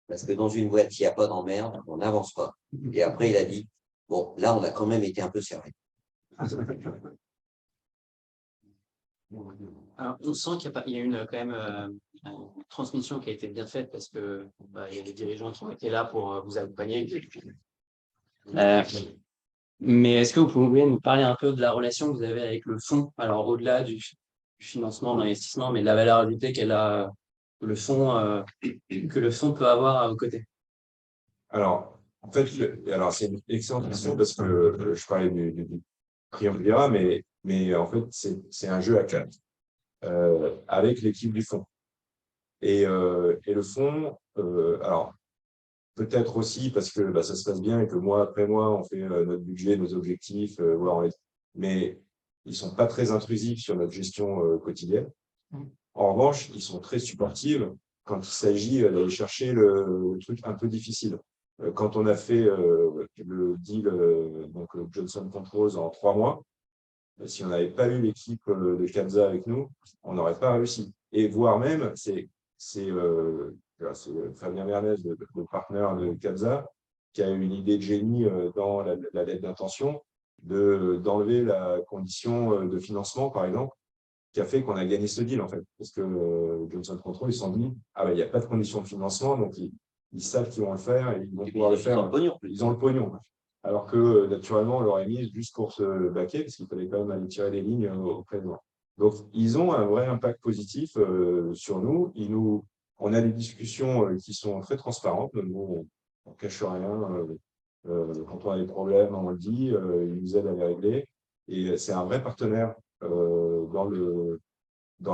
parce que dans une boîte, s'il n'y a pas d'emmerde, on n'avance pas. Et après, il a dit, bon, là, on a quand même été un peu servi. Alors, on sent qu'il y a quand même une transmission qui a été bien faite parce que il y a des dirigeants qui ont été là pour vous accompagner. Mais est-ce que vous pouvez nous parler un peu de la relation que vous avez avec le fonds? Alors, au-delà du financement, de l'investissement, mais de la valeur ajoutée que le fonds peut avoir à vos côtés. Alors, en fait, alors c'est une excellente question parce que je parlais du triumvirat, mais en fait, c'est un jeu à quatre avec l'équipe du fonds. Et le fonds, alors, peut-être aussi parce que ça se passe bien et que mois après mois, on fait notre budget, nos objectifs, mais ils ne sont pas très intrusifs sur notre gestion quotidienne. En revanche, ils sont très supportifs quand il s'agit d'aller chercher le truc un peu difficile. Quand on a fait le deal donc Johnson Controls en 3 mois, si on n'avait pas eu l'équipe de Cabza avec nous, on n'aurait pas réussi. Et voire même, c'est Fabien Vernès, le partenaire de Cabza, qui a eu une idée de génie dans la lettre d'intention d'enlever la condition de financement, par exemple, qui a fait qu'on a gagné ce deal, en fait. Parce que Johnson Control, ils se sont dit, il n'y a pas de condition de financement, donc ils savent qu'ils vont le faire et ils vont pouvoir le faire. Ils ont le pognon. Alors que, naturellement, on l'aurait mis juste pour se baquer, parce qu'il fallait quand même aller tirer des lignes auprès de moi. Donc, ils ont un vrai impact positif sur nous. On a des discussions qui sont très transparentes. Nous, on ne cache rien. Quand on a des problèmes, on le dit. Ils nous aident à les régler. Et c'est un vrai partenaire dans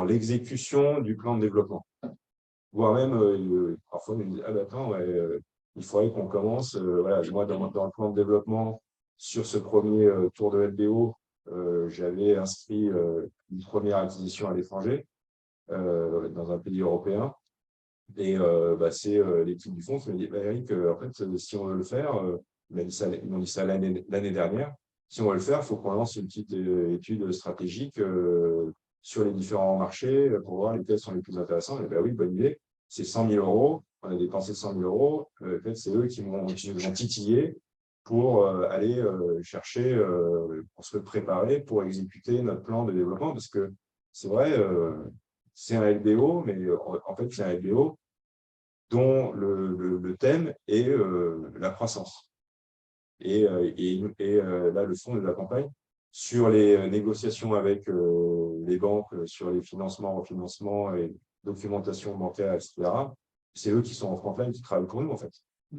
l'exécution du plan de développement. Voire même, parfois, ils nous disent, attends, il faudrait qu'on commence, moi, dans le plan de développement, sur ce premier tour de LBO, j'avais inscrit une première acquisition à l'étranger, dans un pays européen. Et c'est l'équipe du fonds qui me dit, Eric, en fait, si on veut le faire, ils m'ont dit ça l'année dernière, si on veut le faire, il faut qu'on lance une petite étude stratégique sur les différents marchés pour voir lesquels sont les plus intéressants. Et oui, bonne idée. C'est 100 000 euros. On a dépensé 100 000 euros. En fait, c'est eux qui nous ont titillé pour aller chercher, pour se préparer, pour exécuter notre plan de développement. Parce que c'est vrai, c'est un LBO, mais en fait, c'est un LBO dont le thème est la croissance. Et là, le fonds nous accompagne sur les négociations avec les banques, sur les financements, refinancements et documentation bancaire, etc. C'est eux qui sont en front line, qui travaillent pour nous, en fait.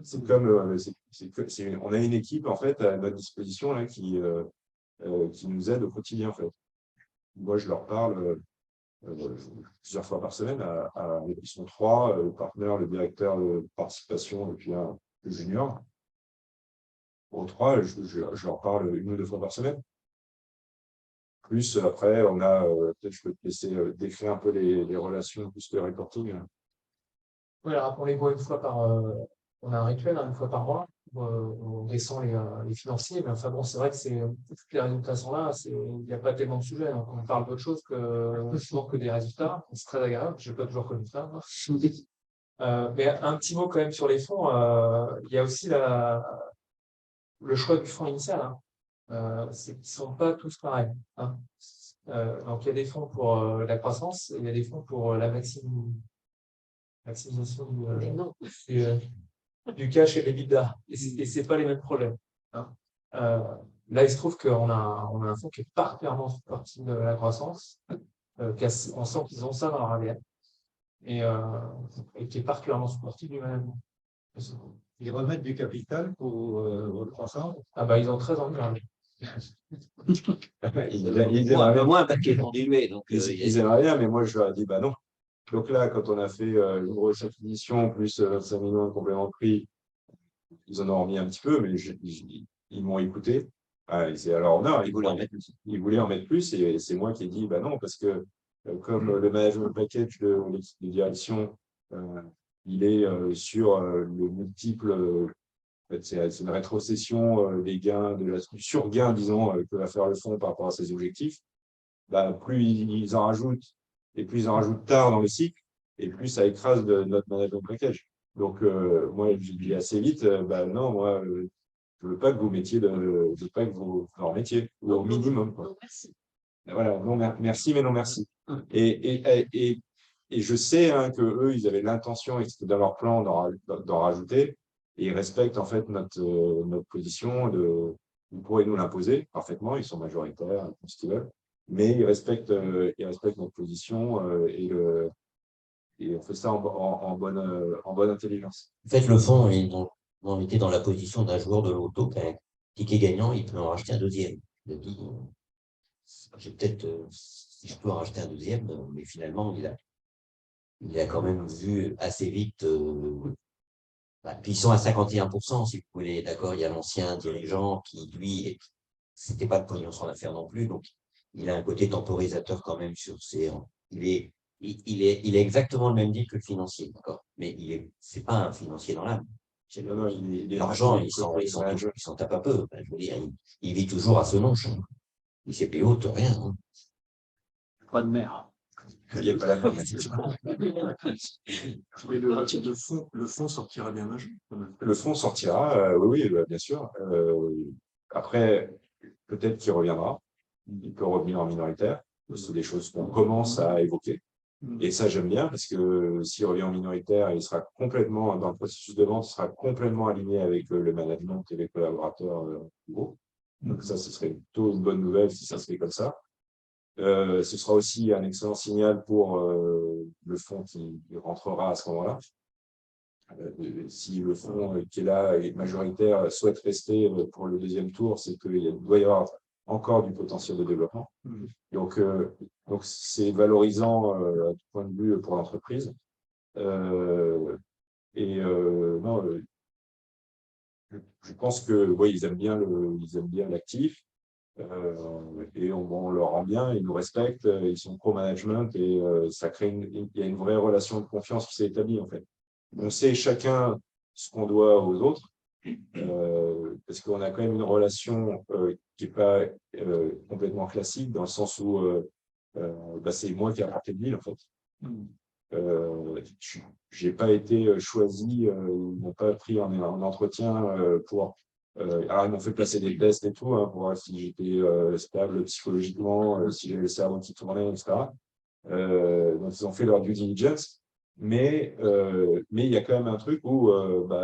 C'est comme, on a une équipe, en fait, à notre disposition là, qui nous aide au quotidien, en fait. Moi, je leur parle plusieurs fois par semaine. Ils sont 3, le partenaire, le directeur de participation et puis le junior. Aux 3, je leur parle 1 ou 2 fois par semaine. Plus après, on a, peut-être je peux te laisser décrire un peu les relations, plus le reporting. Oui, alors rappelez-vous une fois on a un rituel, une fois par mois, où on descend les financiers, mais enfin bon, c'est vrai que toutes les résultats sont là, il n'y a pas tellement de sujets, donc on parle d'autre chose que des résultats, c'est très agréable, je n'ai pas toujours connu ça. Mais un petit mot quand même sur les fonds, il y a aussi le choix du fonds initial, c'est qu'ils ne sont pas tous pareils. Donc il y a des fonds pour la croissance, et il y a des fonds pour la maximisation du cash et de l'EBITDA. Et ce n'est pas les mêmes problèmes. Là, il se trouve qu'on a un fonds qui est particulièrement supportif de la croissance. On sent qu'ils ont ça dans leur ADN. Et qui est particulièrement supportif du management. Ils remettent du capital pour votre croissance. Ils ont très envie. Ils aimeraient moins parce qu'ils sont dilués. Ils aimeraient bien, mais moi, je leur ai dit, non. Donc là, quand on a fait une grosse acquisition, plus 25 millions de compléments de prix, ils en ont remis un petit peu, mais ils m'ont écouté. C'est à leur honneur. Ils voulaient en mettre plus et c'est moi qui ai dit, non, parce que comme le management package de l'équipe de direction, il est sur le multiple, en fait, c'est une rétrocession des gains, du surgain, disons, que va faire le fonds par rapport à ses objectifs. Plus ils en rajoutent, et plus ils en rajoutent tard dans le cycle, et plus ça écrase notre management package. Donc, moi, je dis assez vite, non, moi, je ne veux pas que vous mettiez je veux pas que vous leur mettiez, au minimum. Quoi. Merci. Voilà, non, merci, mais non merci. Et je sais qu'eux, ils avaient l'intention, et c'était dans leur plan d'en rajouter, et ils respectent en fait notre position de ils pourraient nous l'imposer parfaitement, ils sont majoritaires, ils font ce qu'ils veulent, mais ils respectent notre position et on fait ça en bonne intelligence. En fait, le fond, on était dans la position d'un joueur de loto qui a un ticket gagnant, il peut en racheter un deuxième. Il a dit, j'ai peut-être, si je peux en racheter un deuxième, mais finalement, il a quand même vu assez vite. Puis ils sont à 51%, si vous voulez. D'accord, il y a l'ancien dirigeant qui, lui, c'était pas de pognon sur l'affaire non plus, donc il a un côté temporisateur quand même sur ses. Il est exactement le même deal que le financier, d'accord, mais c'est pas un financier dans l'âme. L'argent, il s'en tape un peu. Enfin, je veux dire, il vit toujours à ce nom. Il s'est payé haute, rien. Hein. Pas de mer. Il n'y a pas la même. Mais le fonds sortira bien un jour. Le fonds sortira, oui, bien sûr. Après, peut-être qu'il reviendra. Il peut revenir en minoritaire. C'est des choses qu'on commence à évoquer. Et ça, j'aime bien, parce que s'il revient en minoritaire, il sera complètement, dans le processus de vente, il sera complètement aligné avec le management et les collaborateurs du groupe. Donc ça, ce serait plutôt une bonne nouvelle si ça se fait comme ça. Ce sera aussi un excellent signal pour le fonds qui rentrera à ce moment-là. Si le fonds qui est là est majoritaire souhaite rester pour le deuxième tour, c'est qu'il doit y avoir encore du potentiel de développement. Donc c'est valorisant à tout point de vue pour l'entreprise. Non, je pense que oui, ils aiment bien l'actif. Et on leur rend bien, ils nous respectent, ils sont pro-management et ça crée il y a une vraie relation de confiance qui s'est établie en fait. On sait chacun ce qu'on doit aux autres, parce qu'on a quand même une relation qui n'est pas complètement classique, dans le sens où c'est moi qui ai apporté le deal en fait. J'ai pas été choisi, ils m'ont pas pris en entretien pour. Alors ils m'ont fait passer des tests et tout hein, pour voir si j'étais stable psychologiquement, si j'avais le cerveau qui tournait, etc. Donc ils ont fait leur due diligence, mais il y a quand même un truc où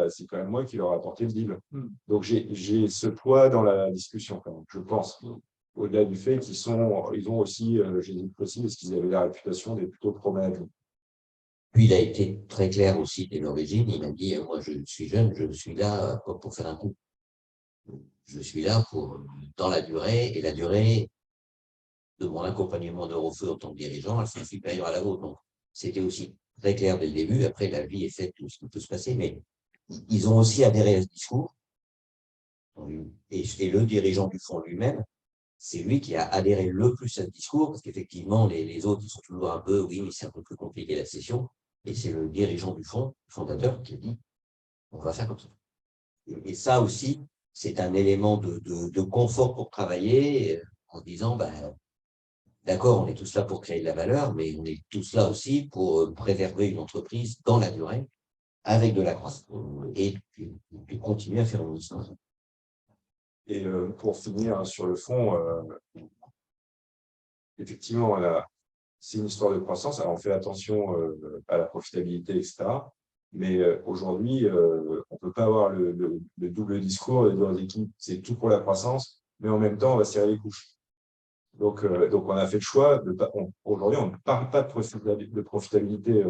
c'est quand même moi qui leur ai apporté le deal. Donc j'ai ce poids dans la discussion quand même, je pense. Au-delà du fait ils ont aussi, j'ai dit aussi, parce qu'ils avaient la réputation d'être plutôt pro-management. Puis il a été très clair aussi dès l'origine. Il a dit, moi je suis jeune, je suis là pas pour faire un coup. Je suis là dans la durée, et la durée de mon accompagnement d'Eurofeu en tant que dirigeant, elle sera supérieure à la vôtre. Donc, c'était aussi très clair dès le début. Après, la vie est faite, tout ce qui peut se passer, mais ils ont aussi adhéré à ce discours. Et le dirigeant du fonds lui-même, c'est lui qui a adhéré le plus à ce discours, parce qu'effectivement, les autres, ils sont toujours un peu, oui, mais c'est un peu plus compliqué la session. Et c'est le dirigeant du fonds, le fondateur, qui a dit, on va faire comme ça. Et ça aussi, c'est un élément de confort pour travailler, en disant, d'accord, on est tous là pour créer de la valeur, mais on est tous là aussi pour préserver une entreprise dans la durée, avec de la croissance, et puis continuer à faire une histoire. Et pour finir sur le fond, effectivement, c'est une histoire de croissance. Alors, on fait attention à la profitabilité, etc. Mais aujourd'hui, on ne peut pas avoir le double discours des deux équipes. C'est tout pour la croissance, mais en même temps, on va serrer les couches. Donc on a fait le choix. Aujourd'hui, on ne parle pas de profitabilité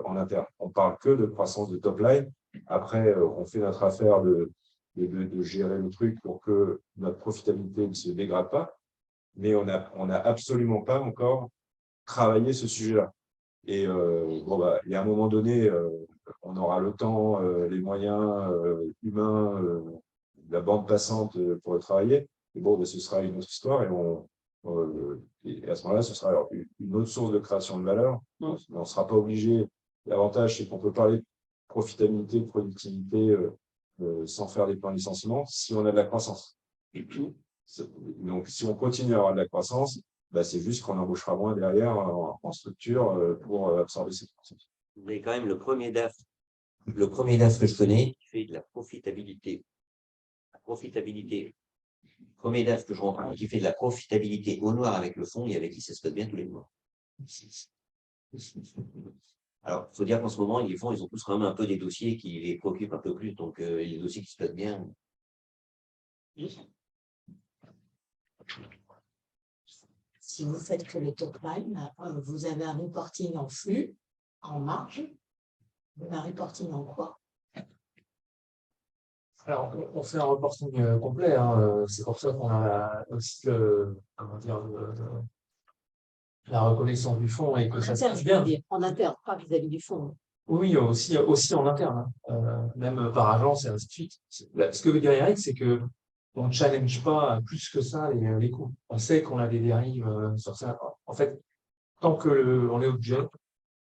en interne. On ne parle que de croissance de top line. Après, on fait notre affaire de gérer le truc pour que notre profitabilité ne se dégrade pas. Mais on n'a absolument pas encore travaillé ce sujet-là. Et il y a un moment donné, on aura le temps, les moyens humains, la bande passante pour le travailler. Et ce sera une autre histoire. Et à ce moment-là, ce sera une autre source de création de valeur. On ne sera pas obligé. L'avantage, c'est qu'on peut parler de profitabilité, de productivité sans faire des plans de licenciement si on a de la croissance. Donc, si on continue à avoir de la croissance, c'est juste qu'on embauchera moins derrière en structure pour absorber cette croissance. Vous avez quand même le premier DAF que je connais qui fait de la profitabilité. Premier DAF que je rencontre qui fait de la profitabilité au noir avec le fonds et avec qui ça se passe bien tous les mois. Alors, il faut dire qu'en ce moment, les fonds, ils ont tous quand même un peu des dossiers qui les préoccupent un peu plus. Donc, les dossiers qui se passent bien. Si vous faites que le top line, vous avez un reporting en flux, en marge, un reporting en quoi? Alors, on fait un reporting complet. Hein. C'est pour ça qu'on a aussi comment dire, la reconnaissance du fonds et que En ça se interne, passe je veux bien. dire, en interne, pas vis-à-vis du fonds. Oui, aussi en interne, hein. Même par agence et ainsi de suite. Ce que veut dire Eric, c'est que on ne challenge pas plus que ça les coûts. On sait qu'on a des dérives sur ça. En fait, tant que on est au budget,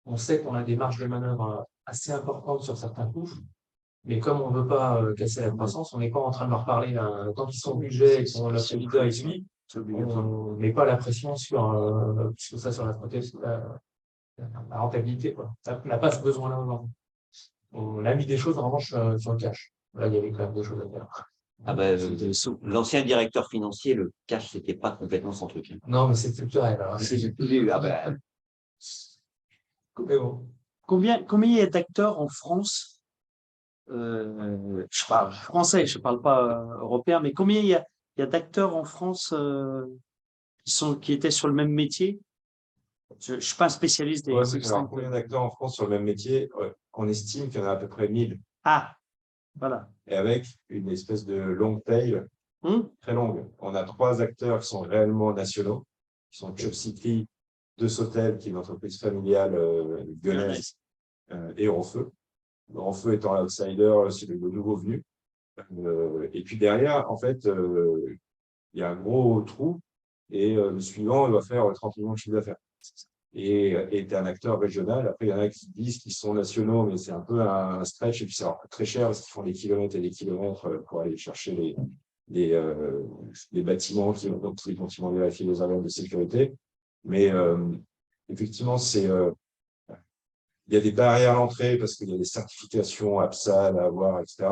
on sait qu'on a des marges de manœuvre assez importantes sur certains coûts. Mais comme on ne veut pas casser la croissance, on n'est pas en train de leur parler tant qu'ils sont au budget et qu'ils ont leur EBITDA et suivi, on ne met pas la pression sur ça sur la protection, la rentabilité, quoi. On n'a pas ce besoin-là aujourd'hui. On a mis des choses en revanche sur le cash. Là, il y avait quand même des choses à faire. Ah ben, l'ancien directeur financier, le cash, c'était pas complètement son truc. Non, mais c'est culturel. Hein. Ah ben, Mais bon. Combien il y a d'acteurs en France? Je parle français, je ne parle pas européen, mais combien il y a d'acteurs en France qui étaient sur le même métier? Je ne suis pas un spécialiste des alors, combien d'acteurs en France sur le même métier? On estime qu'il y en a à peu près 1000. Ah, voilà. Et avec une espèce de long tail très longue. On a 3 acteurs qui sont réellement nationaux, qui sont Chopsicry, De Sautel, qui est une entreprise familiale gueunaise, et Ronfeu. Ronfeu étant l'outsider, c'est le nouveau venu. Et puis derrière, en fait, il y a un gros trou, et le suivant il doit faire 30 millions de chiffre d'affaires. Et est un acteur régional. Après, il y en a qui disent qu'ils sont nationaux, mais c'est un peu un stretch, et puis c'est très cher parce qu'ils font des kilomètres et des kilomètres pour aller chercher les bâtiments qui vont continuer à vérifier les alarmes de sécurité. Mais effectivement, il y a des barrières à l'entrée parce qu'il y a des certifications APSAL à avoir, etc.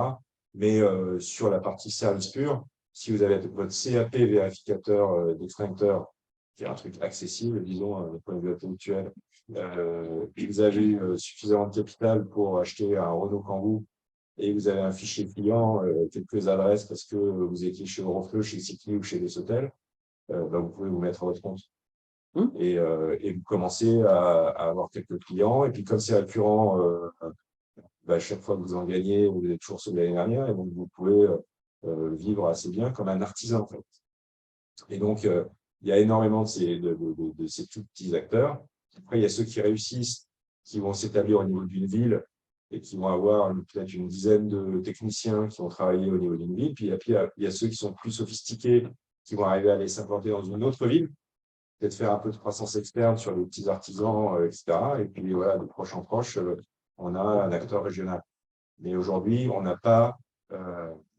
Mais sur la partie service pur, si vous avez votre CAP vérificateur d'extincteur, qui est un truc accessible, disons, d'un point de vue intellectuel, vous avez suffisamment de capital pour acheter un Renault Kangoo et vous avez un fichier client, quelques adresses parce que vous étiez chez Eurofleu, chez Cycli ou chez Les Hôtels, vous pouvez vous mettre à votre compte. Et vous commencez à avoir quelques clients. Et puis, comme c'est récurrent, chaque fois que vous en gagnez, vous êtes toujours ceux de l'année dernière. Et donc, vous pouvez vivre assez bien comme un artisan, en fait. Et donc, il y a énormément de ces tout petits acteurs. Après, il y a ceux qui réussissent, qui vont s'établir au niveau d'une ville et qui vont avoir peut-être une dizaine de techniciens qui vont travailler au niveau d'une ville. Puis, il y a ceux qui sont plus sophistiqués, qui vont arriver à aller s'implanter dans une autre ville, peut-être faire un peu de croissance externe sur les petits artisans, etc. Et puis, voilà, de proche en proche, on a un acteur régional. Mais aujourd'hui, on n'a pas,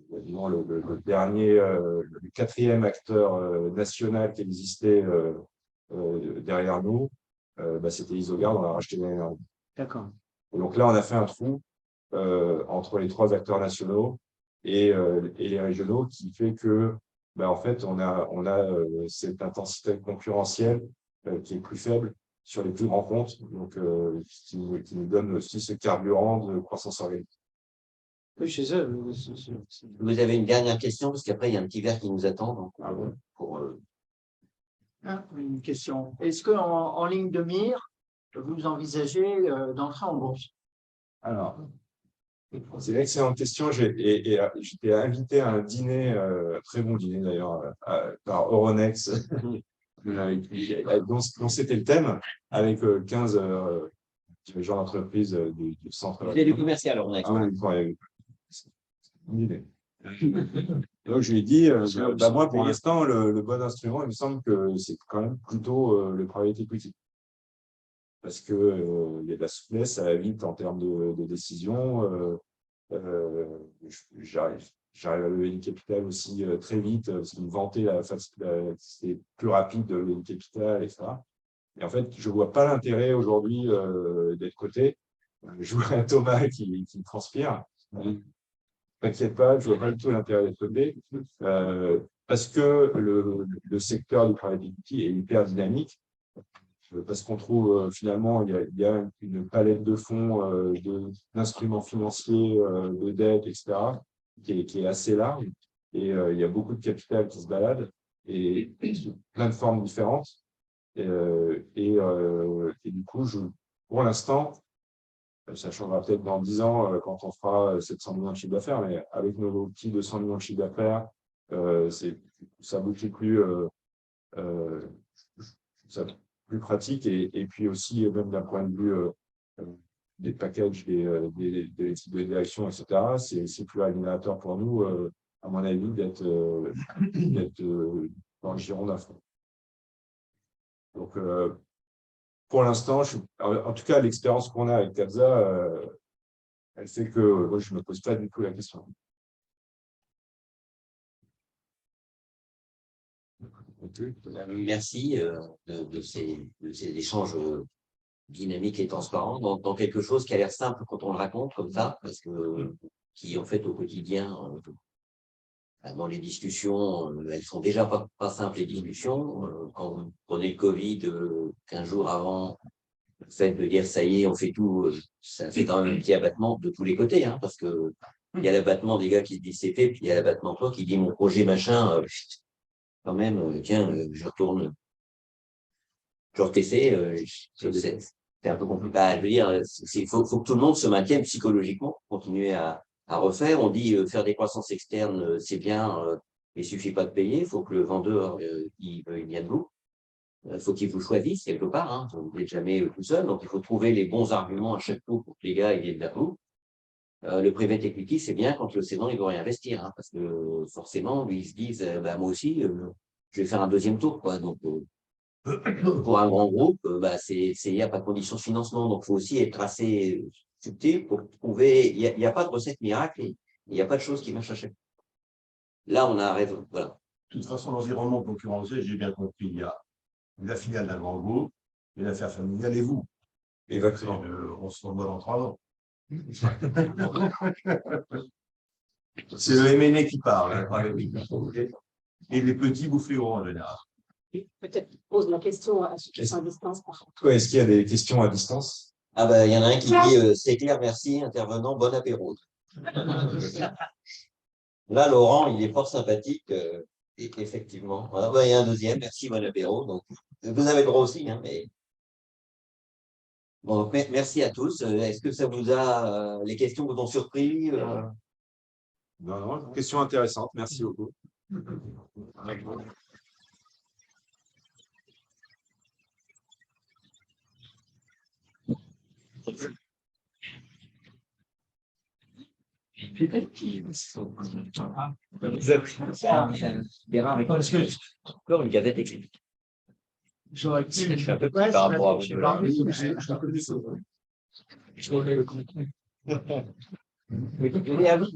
disons, le dernier, le 4e acteur national qui existait derrière nous, c'était Isogard, on l'a racheté l'année dernière. D'accord. Donc là, on a fait un trou entre les 3 acteurs nationaux et les régionaux qui fait que, en fait, on a cette intensité concurrentielle qui est plus faible sur les plus grands comptes, donc qui nous donne aussi ce carburant de croissance organique. Oui, chez eux. vous avez une dernière question, parce qu'après, il y a un petit verre qui nous attend. Donc, Une question. Est-ce qu'en ligne de mire, vous envisagez d'entrer en bourse? Alors, c'est une excellente question. J'étais invité à un dîner, très bon dîner d'ailleurs, par Euronext, dont c'était le thème, avec 15 dirigeants d'entreprise du centre. Vous avez du commercial, Euronext. Donc, je lui ai dit, moi, pour l'instant, le bon instrument, il me semble que c'est quand même plutôt le private equity. Parce qu'il y a de la souplesse, ça va vite en termes de décision. J'arrive à lever du capital aussi très vite, parce qu'ils me vantaient c'est plus rapide de lever du capital, etc. Et en fait, je ne vois pas l'intérêt aujourd'hui d'être coté. Je vois un Thomas qui transpire. T'inquiète pas, je ne vois pas du tout l'intérêt d'être coté. Parce que le secteur du private equity est hyper dynamique. Parce qu'on trouve finalement, il y a une palette de fonds, d'instruments financiers, de dettes, etc., qui est assez large. Et il y a beaucoup de capital qui se balade. et plein de formes différentes. Et du coup, pour l'instant, ça changera peut-être dans 10 ans quand on fera 700 millions de chiffre d'affaires, mais avec nos petits 200 millions de chiffre d'affaires, ça beaucoup plus pratique et puis aussi, même d'un point de vue des packages, des types de direction, etc., c'est plus rémunérateur pour nous, à mon avis, d'être dans le giron d'un fonds. Donc, pour l'instant, en tout cas, l'expérience qu'on a avec Cabsa, elle fait que moi, je ne me pose pas du tout la question. Merci de ces échanges dynamiques et transparents dans quelque chose qui a l'air simple quand on le raconte comme ça, parce que qui en fait au quotidien, dans les discussions, elles sont déjà pas simples les discussions. Quand vous prenez le Covid 15 jours avant, le fait de dire ça y est, on fait tout, ça fait quand même un petit abattement de tous les côtés, hein, parce que il y a l'abattement des gars qui se disent c'est fait, puis il y a l'abattement de toi qui dit mon projet machin, quand même, tiens, je retourne TC, c'est un peu compliqué. Bah, je veux dire, il faut que tout le monde se maintienne psychologiquement, continuer à refaire. On dit faire des croissances externes, c'est bien, il suffit pas de payer, il faut que le vendeur il vienne vous. Il faut qu'il vous choisisse quelque part, hein. Vous n'êtes jamais tout seul, donc il faut trouver les bons arguments à chaque coup pour que les gars ils viennent vers vous. Le private equity, c'est bien quand le cédant il veut réinvestir, hein, parce que forcément, lui, ils se disent, bah, moi aussi, je vais faire un deuxième tour, quoi. Donc, pour un grand groupe, il n'y a pas de conditions de financement, donc il faut aussi être assez subtil pour trouver. Il n'y a pas de recette miracle, il n'y a pas de choses qui marchent à chaque fois. Là, on a raison. Voilà. De toute façon, l'environnement concurrentiel, j'ai bien compris, il y a la filiale d'un grand groupe, et l'affaire familiale et vous. Exactement. On se revoit dans 3 ans. C'est le M&A qui parle, hein, et les petits bouffent les gros en général. Peut-être pose la question à ceux qui sont à distance. Par contre. Est-ce qu'il y a des questions à distance? Ah ben, il y en a un qui dit c'est clair, merci, intervenant, bon apéro. Là, Laurent, il est fort sympathique, effectivement. Voilà, il y a un deuxième, merci, bon apéro. Donc, vous avez le droit aussi, hein, mais. Bon, merci à tous. Est-ce que ça vous a les questions vous ont surpris? Non, question intéressante, merci beaucoup. Encore une gazette écrite. J'aurais pu, Je suis un peu petit par rapport à vous. Je connais le contenu. Mais à vous,